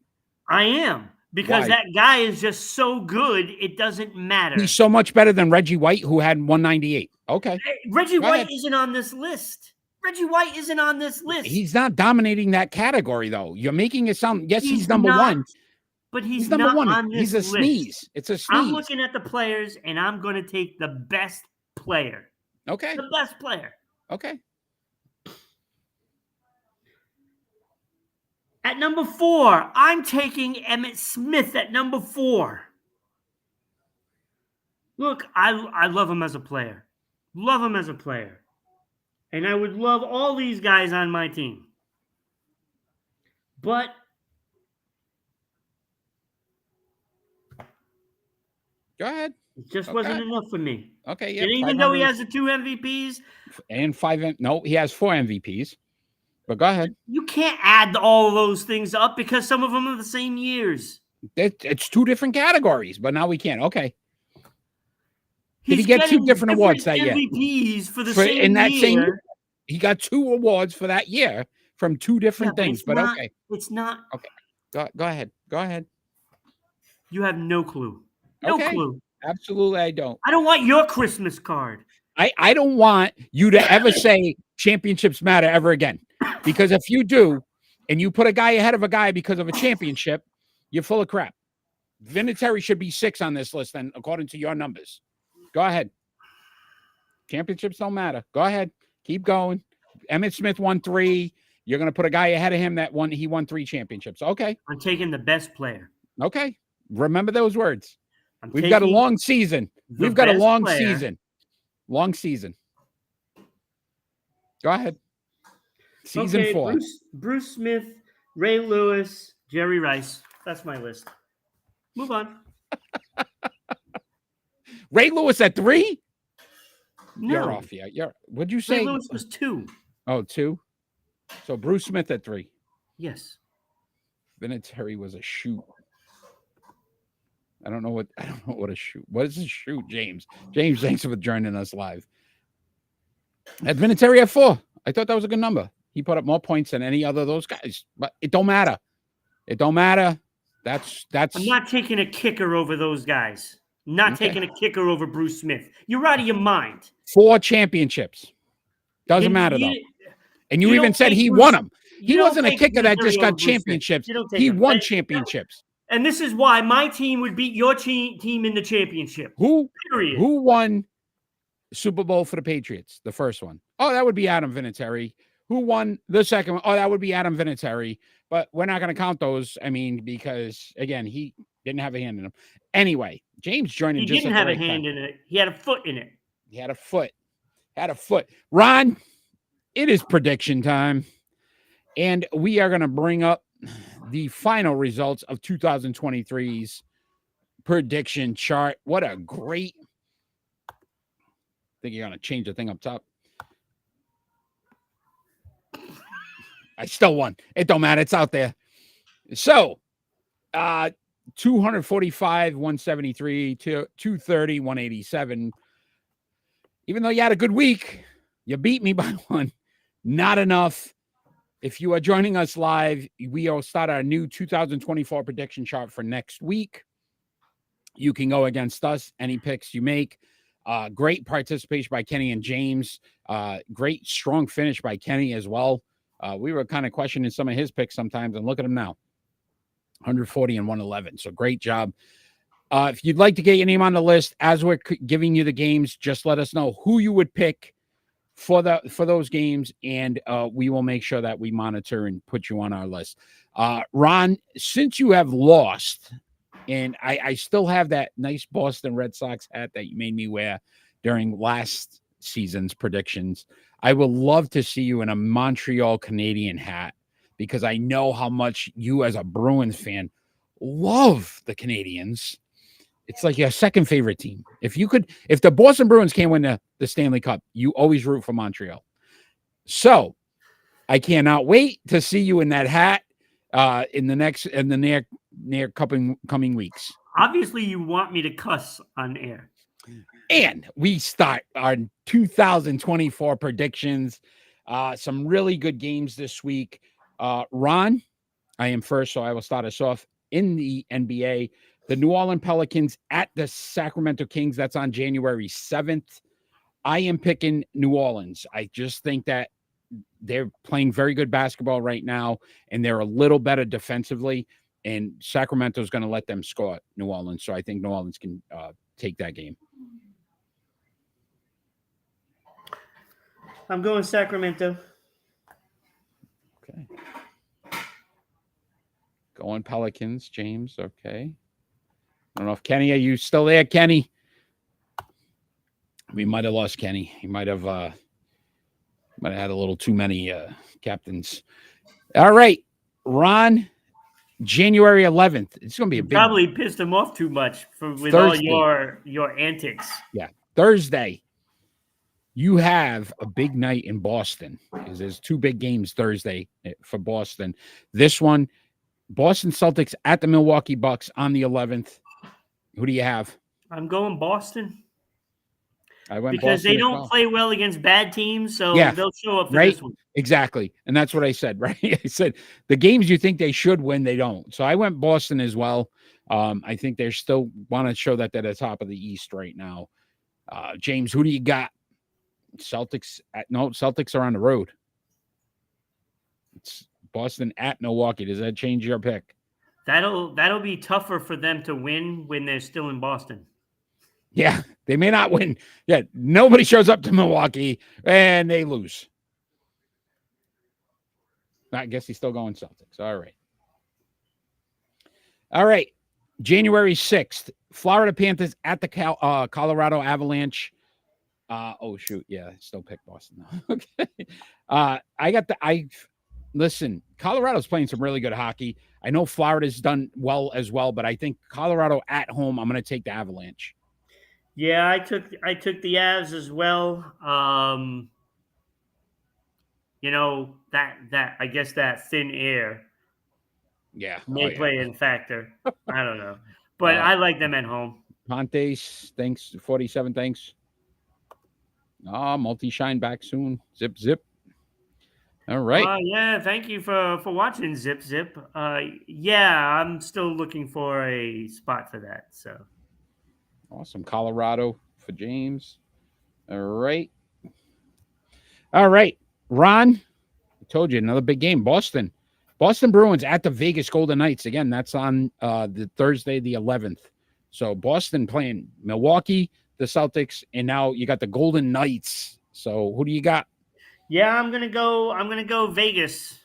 I am, because Why? that guy is just so good, it doesn't matter. He's so much better than Reggie White, who had 198. Okay. Reggie Go White ahead. isn't on this list. Reggie White isn't on this list. He's not dominating that category, though. You're making it sound, yes, he's number not, 1. But he's number not 1. on this He's a list. sneeze. It's a sneeze. I'm looking at the players, and I'm going to take the best player. Okay. The best player. Okay. At number 4, I'm taking Emmitt Smith at number 4. Look, I love him as a player. Love him as a player. And I would love all these guys on my team. But Go ahead. It just Okay. wasn't enough for me. Okay, yeah. And even though he has the 2 MVPs, and 5, no, he has 4 MVPs. But go ahead. you can't add all of those things up because some of them are the same years. It's 2 different categories, but now we can't. Okay. Did he He's get 2 getting different awards that year? MVPs for the same in that year. same year? He got 2 awards for that year from 2 different things. But not, okay. It's not. Okay. Go ahead. Go ahead. You have no clue. No clue. Absolutely, I don't. I don't want your Christmas card. I don't want you to ever say championships matter ever again. Because if you do, and you put a guy ahead of a guy because of a championship, you're full of crap. Vinatieri should be 6 on this list, then, according to your numbers. Go ahead. Championships don't matter. Go ahead. Keep going. Emmitt Smith won 3. You're going to put a guy ahead of him he won 3 championships. Okay. I'm taking the best player. Okay. Remember those words. We've got a long season. We've got a long season. Long season. Go ahead. Season 4. Bruce Smith, Ray Lewis, Jerry Rice. That's my list. Move on. Ray Lewis at 3? No. You're off. Yeah. What'd you say? Ray Lewis was 2. Oh, 2. So Bruce Smith at 3. Yes. Vinatieri was a shoot. I don't know what a shoot. What is a shoot, James? James, thanks for joining us live. At Vinatieri at 4. I thought that was a good number. He put up more points than any other of those guys, but it don't matter. It don't matter. That's. I'm not taking a kicker over those guys. Not taking a kicker over Bruce Smith. You're out of your mind. 4 championships. Doesn't matter though. And you even said he won them. He wasn't a kicker that just got championships. He won championships. And this is why my team would beat your team in the championship. Who won Super Bowl for the Patriots? The first one. Oh, that would be Adam Vinatieri. Who won the second one? Oh, that would be Adam Vinatieri. But we're not going to count those. I mean, because, again, he didn't have a hand in them. Anyway, James joining just at the right time. He didn't have a hand in it. He had a foot in it. He had a foot. Ron, it is prediction time. And we are going to bring up the final results of 2023's prediction chart. What a great... I think you're going to change the thing up top. I still won. It don't matter. It's out there. So, 245, 173, 230, 187. Even though you had a good week, you beat me by 1. Not enough. If you are joining us live, we will start our new 2024 prediction chart for next week. You can go against us, any picks you make. Great participation by Kenny and James. Great, strong finish by Kenny as well. We were kind of questioning some of his picks sometimes, and look at him now. 140 and 111. So great job. If you'd like to get your name on the list, as we're giving you the games, just let us know who you would pick for those games, and we will make sure that we monitor and put you on our list. Ron, since you have lost, and I still have that nice Boston Red Sox hat that you made me wear during last season's predictions, I would love to see you in a Montreal Canadian hat, because I know how much you as a Bruins fan love the Canadians. It's like your second favorite team. If the Boston Bruins can't win the Stanley Cup, you always root for Montreal. So I cannot wait to see you in that hat in the near coming weeks. Obviously, you want me to cuss on air. And we start our 2024 predictions. Some really good games this week. Ron, I am first, so I will start us off in the NBA. The New Orleans Pelicans at the Sacramento Kings. That's on January 7th. I am picking New Orleans. I just think that they're playing very good basketball right now, and they're a little better defensively, and Sacramento's going to let them score New Orleans. So I think New Orleans can take that game. I'm going Sacramento. Okay. Going Pelicans, James. Okay. I don't know if Kenny, are you still there, Kenny? We might have lost Kenny. He might have had a little too many captains. All right, Ron, January 11th. It's going to be You a big probably pissed him off too much with Thursday. all your antics. Yeah. Thursday. You have a big night in Boston because there's two big games Thursday for Boston. This one, Boston Celtics at the Milwaukee Bucks on the 11th. Who do you have? I'm going Boston. I went because Boston they as don't well. play well against bad teams, so Yeah, they'll show up for right? this one. Exactly. And that's what I said, right? I said the games you think they should win, they don't. So I went Boston as well. I think they still want to show that they're at the top of the East right now. James, who do you got? Celtics are on the road. It's Boston at Milwaukee. Does that change your pick? That'll be tougher for them to win when they're still in Boston. Yeah, they may not win. Yeah, nobody shows up to Milwaukee and they lose. I guess he's still going Celtics. All right. January 6th, Florida Panthers at the Colorado Avalanche. Oh, shoot. Yeah, I still pick Boston, though. Okay. Listen, Colorado's playing some really good hockey. I know Florida's done well as well, but I think Colorado at home, I'm going to take the Avalanche. Yeah, I took the Avs as well. That I guess that thin air may play in factor. I don't know. But I like them at home. Pontes, thanks. 47, thanks. Multi-shine back soon. Zip, zip. All right. Yeah, thank you for watching Zip Zip. Yeah, I'm still looking for a spot for that. So awesome. Colorado for James. All right. Ron, I told you another big game. Boston Bruins at the Vegas Golden Knights. Again, that's on the Thursday, the 11th. So Boston playing Milwaukee, the Celtics, and now you got the Golden Knights. So who do you got? Yeah, I'm gonna go Vegas.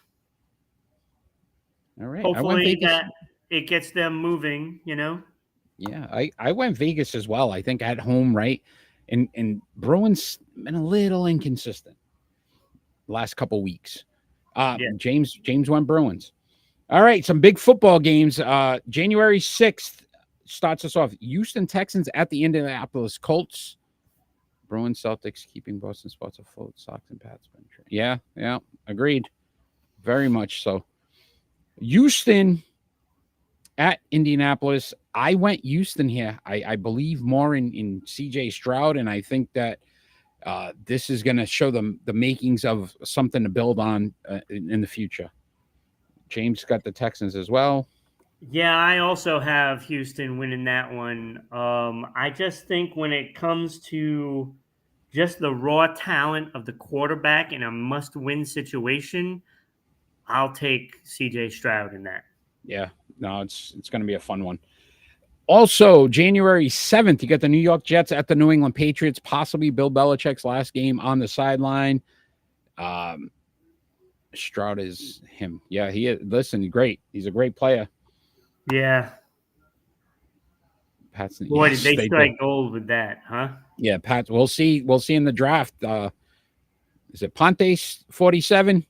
All right. Hopefully that it gets them moving, Yeah, I went Vegas as well. I think at home, right? And Bruins been a little inconsistent last couple weeks. James went Bruins. All right, some big football games. January 6th starts us off. Houston Texans at the Indianapolis Colts. Bruins Celtics keeping Boston spots afloat. Sox and Pats. Yeah, agreed. Very much so. Houston at Indianapolis. I went Houston here. I believe more in CJ Stroud, and I think that this is going to show them the makings of something to build on in the future. James got the Texans as well. Yeah, I also have Houston winning that one. I just think when it comes to just the raw talent of the quarterback in a must-win situation, I'll take CJ Stroud in that. Yeah, no, it's going to be a fun one. Also, January 7th, you got the New York Jets at the New England Patriots, possibly Bill Belichick's last game on the sideline. Stroud is him. Yeah, he is. Listen, great. He's a great player. Yeah. Pats. Boy, did they strike gold with that, huh? Yeah, Pats. We'll see. We'll see in the draft. Is it Pontes 47?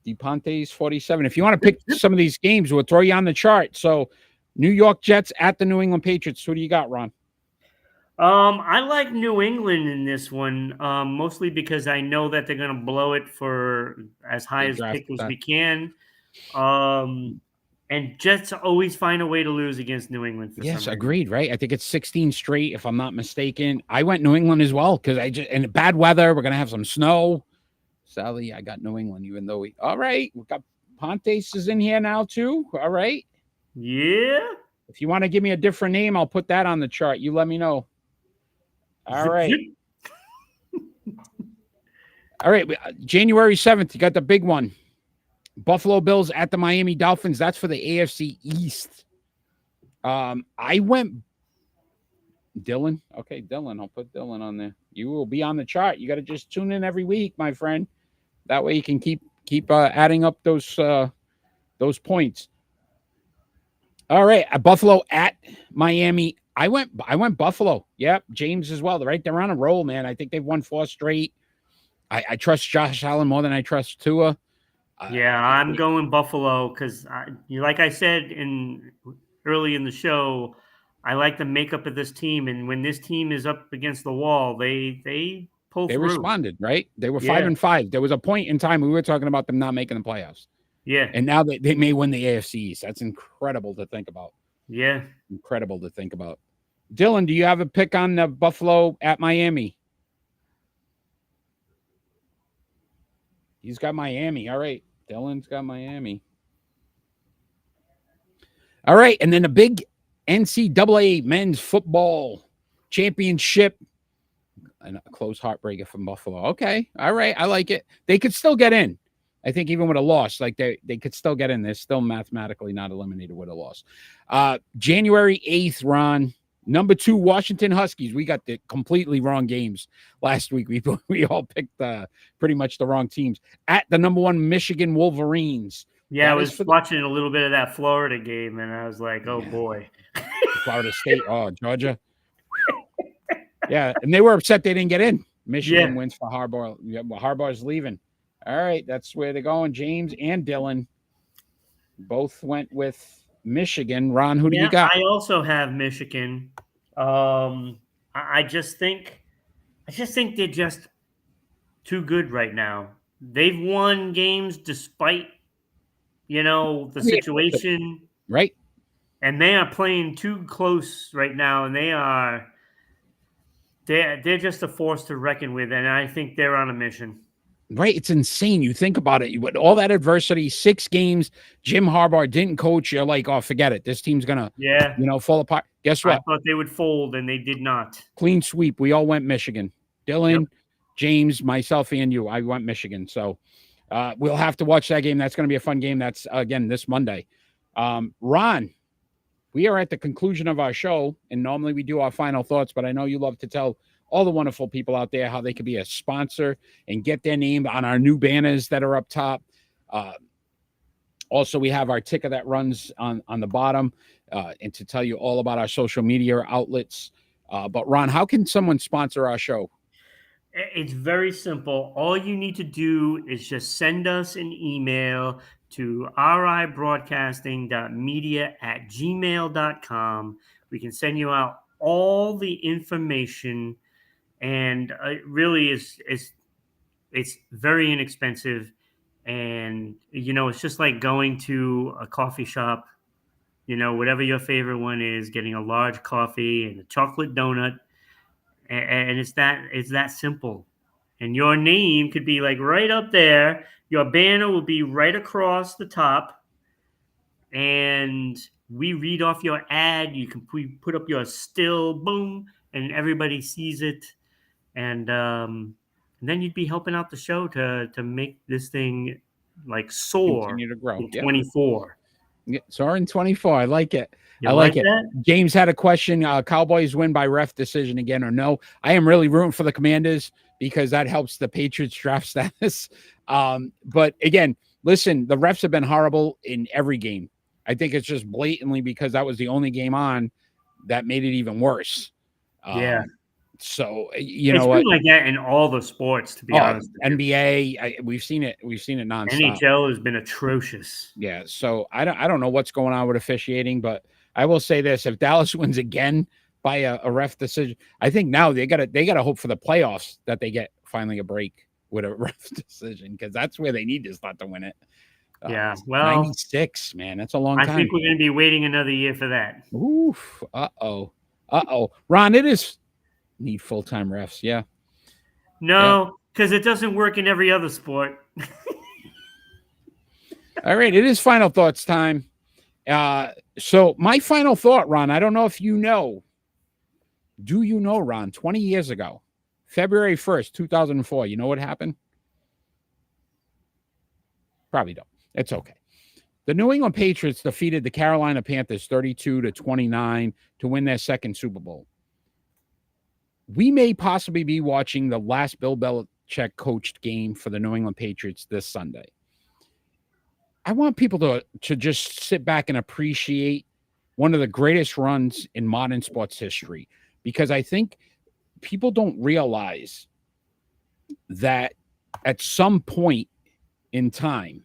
DePontes 47. If you want to pick some of these games, we'll throw you on the chart. So, New York Jets at the New England Patriots. Who do you got, Ron? I like New England in this one, mostly because I know that they're going to blow it for as high as pick as we can. And Jets always find a way to lose against New England. Yes, agreed, right? I think it's 16 straight, if I'm not mistaken. I went New England as well because in bad weather, we're going to have some snow. Sally, I got New England, even though all right, we got Pontes is in here now too. All right. Yeah. If you want to give me a different name, I'll put that on the chart. You let me know. All right. All right. January 7th, you got the big one. Buffalo Bills at the Miami Dolphins. That's for the AFC East. I went Dylan. Okay, Dylan. I'll put Dylan on there. You will be on the chart. You got to just tune in every week, my friend. That way you can keep adding up those points. All right, Buffalo at Miami. I went Buffalo. Yep, James as well. Right, they're on a roll, man. I think they've won 4 straight. I trust Josh Allen more than I trust Tua. Yeah, I'm going Buffalo because, like I said early in the show, I like the makeup of this team, and when this team is up against the wall, they pull They through. responded, right? They were Yeah. 5-5. There was a point in time we were talking about them not making the playoffs, Yeah, and now they may win the AFC East. That's incredible to think about. yeah. Incredible to think about. Dylan, do you have a pick on the Buffalo at Miami? He's got Miami. All right. Dylan's got Miami. All right. And then the big NCAA men's football championship. And a close heartbreaker from Buffalo. Okay. All right. I like it. They could still get in. I think even with a loss, like they could still get in. They're still mathematically not eliminated with a loss. January 8th, Ron. Number 2, Washington Huskies. We got the completely wrong games last week. We all picked pretty much the wrong teams. At the number 1, Michigan Wolverines. Yeah, That I was watching a little bit of that Florida game, and I was like, oh, boy. Florida State. Oh, Georgia. Yeah, and they were upset they didn't get in. Michigan wins for Harbaugh. Yeah, well, Harbaugh's leaving. All right, that's where they're going. James and Dylan both went with Michigan. Ron, who do you got? I also have Michigan. I just think they're just too good right now. They've won games despite, the situation. Right. And they are playing too close right now, and they're just a force to reckon with, and I think they're on a mission. Right. It's insane. You think about it. With all that adversity, 6 games, Jim Harbaugh didn't coach. You're like, oh, forget it. This team's going to, fall apart. Guess what? I thought they would fold, and they did not. Clean sweep. We all went Michigan. Dylan, James, myself, and you. I went Michigan. So we'll have to watch that game. That's going to be a fun game. That's, again, this Monday. Ron, we are at the conclusion of our show, and normally we do our final thoughts, but I know you love to tell all the wonderful people out there how they could be a sponsor and get their name on our new banners that are up top. Also, we have our ticker that runs on the bottom, and to tell you all about our social media outlets. But Ron, how can someone sponsor our show? It's very simple. All you need to do is just send us an email to ribroadcasting.media@gmail.com. We can send you out all the information, and it really it's very inexpensive. And, it's just like going to a coffee shop, whatever your favorite one is, getting a large coffee and a chocolate donut. And it's that simple. And your name could be like right up there. Your banner will be right across the top. And we read off your ad. You can put up your still, boom, and everybody sees it. And then you'd be helping out the show to make this thing like soar. Continue to grow. In 24. Yeah, soar in 24. I like it. You I like it. that? James had a question. Cowboys win by ref decision again or no? I am really rooting for the Commanders because that helps the Patriots draft status. But again, listen, the refs have been horrible in every game. I think it's just blatantly because that was the only game on that made it even worse. So it's been like that in all the sports, to be honest. NBA, we've seen it. We've seen it nonstop. NHL has been atrocious. Yeah. So I don't know what's going on with officiating, but I will say this: if Dallas wins again by a ref decision, I think now they gotta hope for the playoffs that they get finally a break with a ref decision, because that's where they need to start to win it. Yeah. Well, 96, man, that's a long time. I think we're going to be waiting another year for that. Oof. Ron, it is. Need full-time refs, yeah. No, because it doesn't work in every other sport. All right, it is final thoughts time. So my final thought, Ron, I don't know if you know. Do you know, Ron, 20 years ago, February 1st, 2004, you know what happened? Probably don't. It's okay. The New England Patriots defeated the Carolina Panthers 32-29 to win their second Super Bowl. We may possibly be watching the last Bill Belichick coached game for the New England Patriots this Sunday. I want people to just sit back and appreciate one of the greatest runs in modern sports history, because I think people don't realize that at some point in time,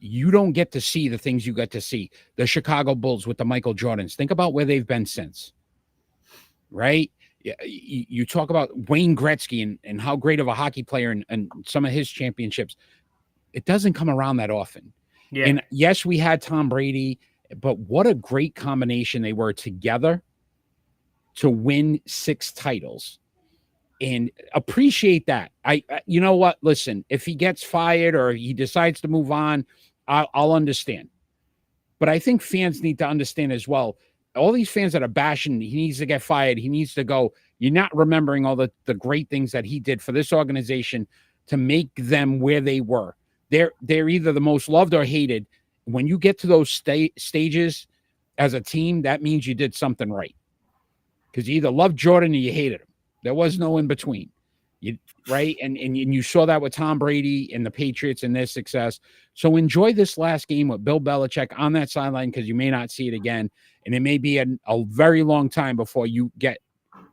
you don't get to see the things you get to see. The Chicago Bulls with the Michael Jordans. Think about where they've been since, right? You talk about Wayne Gretzky and how great of a hockey player and some of his championships. It doesn't come around that often. Yeah. And yes, we had Tom Brady, but what a great combination they were together to win 6 titles. And appreciate that. You know what? Listen, if he gets fired or he decides to move on, I'll understand. But I think fans need to understand as well. All these fans that are bashing, he needs to get fired. He needs to go. You're not remembering all the great things that he did for this organization to make them where they were. They're either the most loved or hated. When you get to those stages as a team, that means you did something right. Because you either loved Jordan or you hated him. There was no in between, right? And you saw that with Tom Brady and the Patriots and their success. So enjoy this last game with Bill Belichick on that sideline because you may not see it again. And it may be a very long time before you get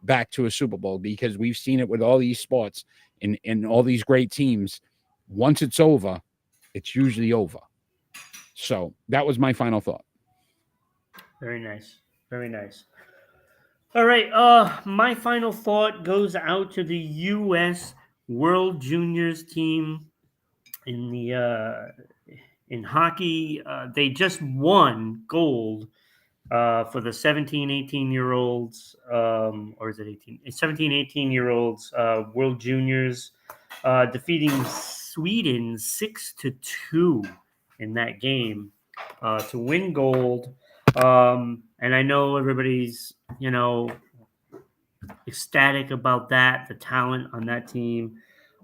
back to a Super Bowl because we've seen it with all these sports and all these great teams. Once it's over, it's usually over. So that was my final thought. Very nice. Very nice. All right, my final thought goes out to the U.S. World Juniors team in the in hockey. They just won gold for the 17, 18-year-olds, or is it 18? 17, 18-year-olds World Juniors, defeating Sweden 6-2 in that game to win gold. And I know everybody's, ecstatic about that, the talent on that team.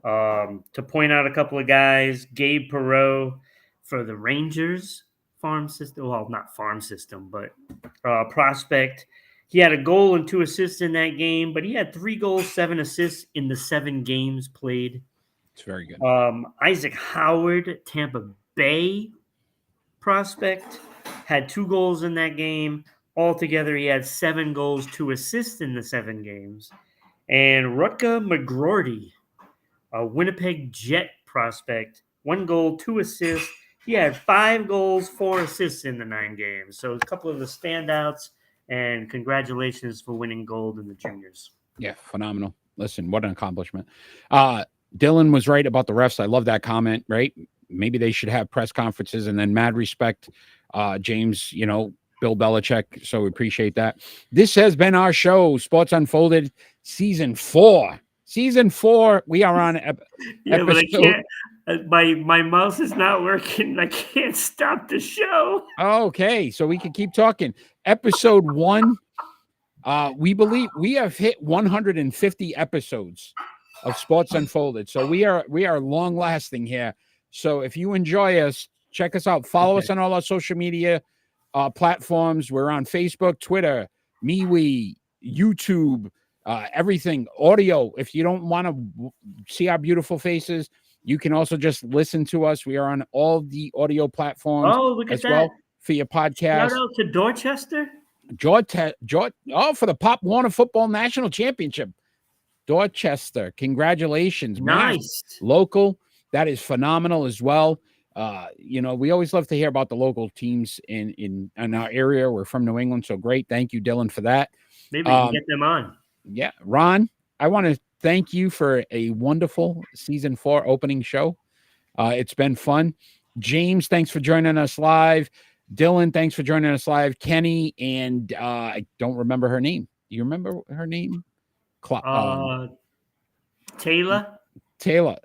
To point out a couple of guys, Gabe Perreault for the Rangers farm system. Well, not farm system, but prospect. He had a goal and 2 assists in that game, but he had 3 goals, 7 assists in the 7 games played. It's very good. Isaac Howard, Tampa Bay prospect, had 2 goals in that game. Altogether, he had 7 goals, 2 assists in the 7 games. And Rutger McGroarty, a Winnipeg Jet prospect, 1 goal, 2 assists. He had 5 goals, 4 assists in the 9 games. So a couple of the standouts, and congratulations for winning gold in the juniors. Yeah, phenomenal. Listen, what an accomplishment. Dylan was right about the refs. I love that comment, right? Maybe they should have press conferences and then mad respect, James, Bill Belichick. So we appreciate that. This has been our show, Sports Unfolded, Season 4. Season 4. We are on episode. But I can't. My mouse is not working. I can't stop the show. Okay, so we can keep talking. Episode 1. We believe we have hit 150 episodes of Sports Unfolded. So we are long lasting here. So if you enjoy us, check us out. Follow us on all our social media platforms. We're on Facebook, Twitter, MeWe, YouTube, everything. Audio. If you don't want to see our beautiful faces, you can also just listen to us. We are on all the audio platforms as well for your podcast. Shout out to Dorchester. For the Pop Warner Football National Championship. Dorchester. Congratulations. Nice. Local. That is phenomenal as well. We always love to hear about the local teams in our area. We're from New England, so great. Thank you, Dylan, for that. Maybe we can get them on. Yeah. Ron, I want to thank you for a wonderful Season 4 opening show. It's been fun. James, thanks for joining us live. Dylan, thanks for joining us live. Kenny, and I don't remember her name. Do you remember her name? Taylor.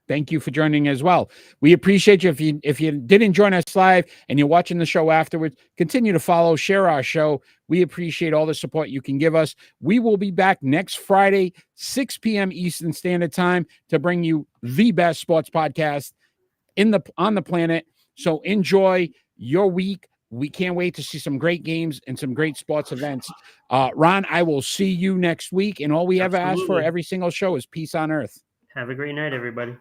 Thank you for joining as well. We appreciate you. If you didn't join us live and you're watching the show afterwards, continue to follow, share our show. We appreciate all the support you can give us. We will be back next Friday, 6 p.m. Eastern Standard Time, to bring you the best sports podcast on the planet. So enjoy your week. We can't wait to see some great games and some great sports events. Ron, I will see you next week. And all we ever ask for every single show is peace on earth. Have a great night, everybody.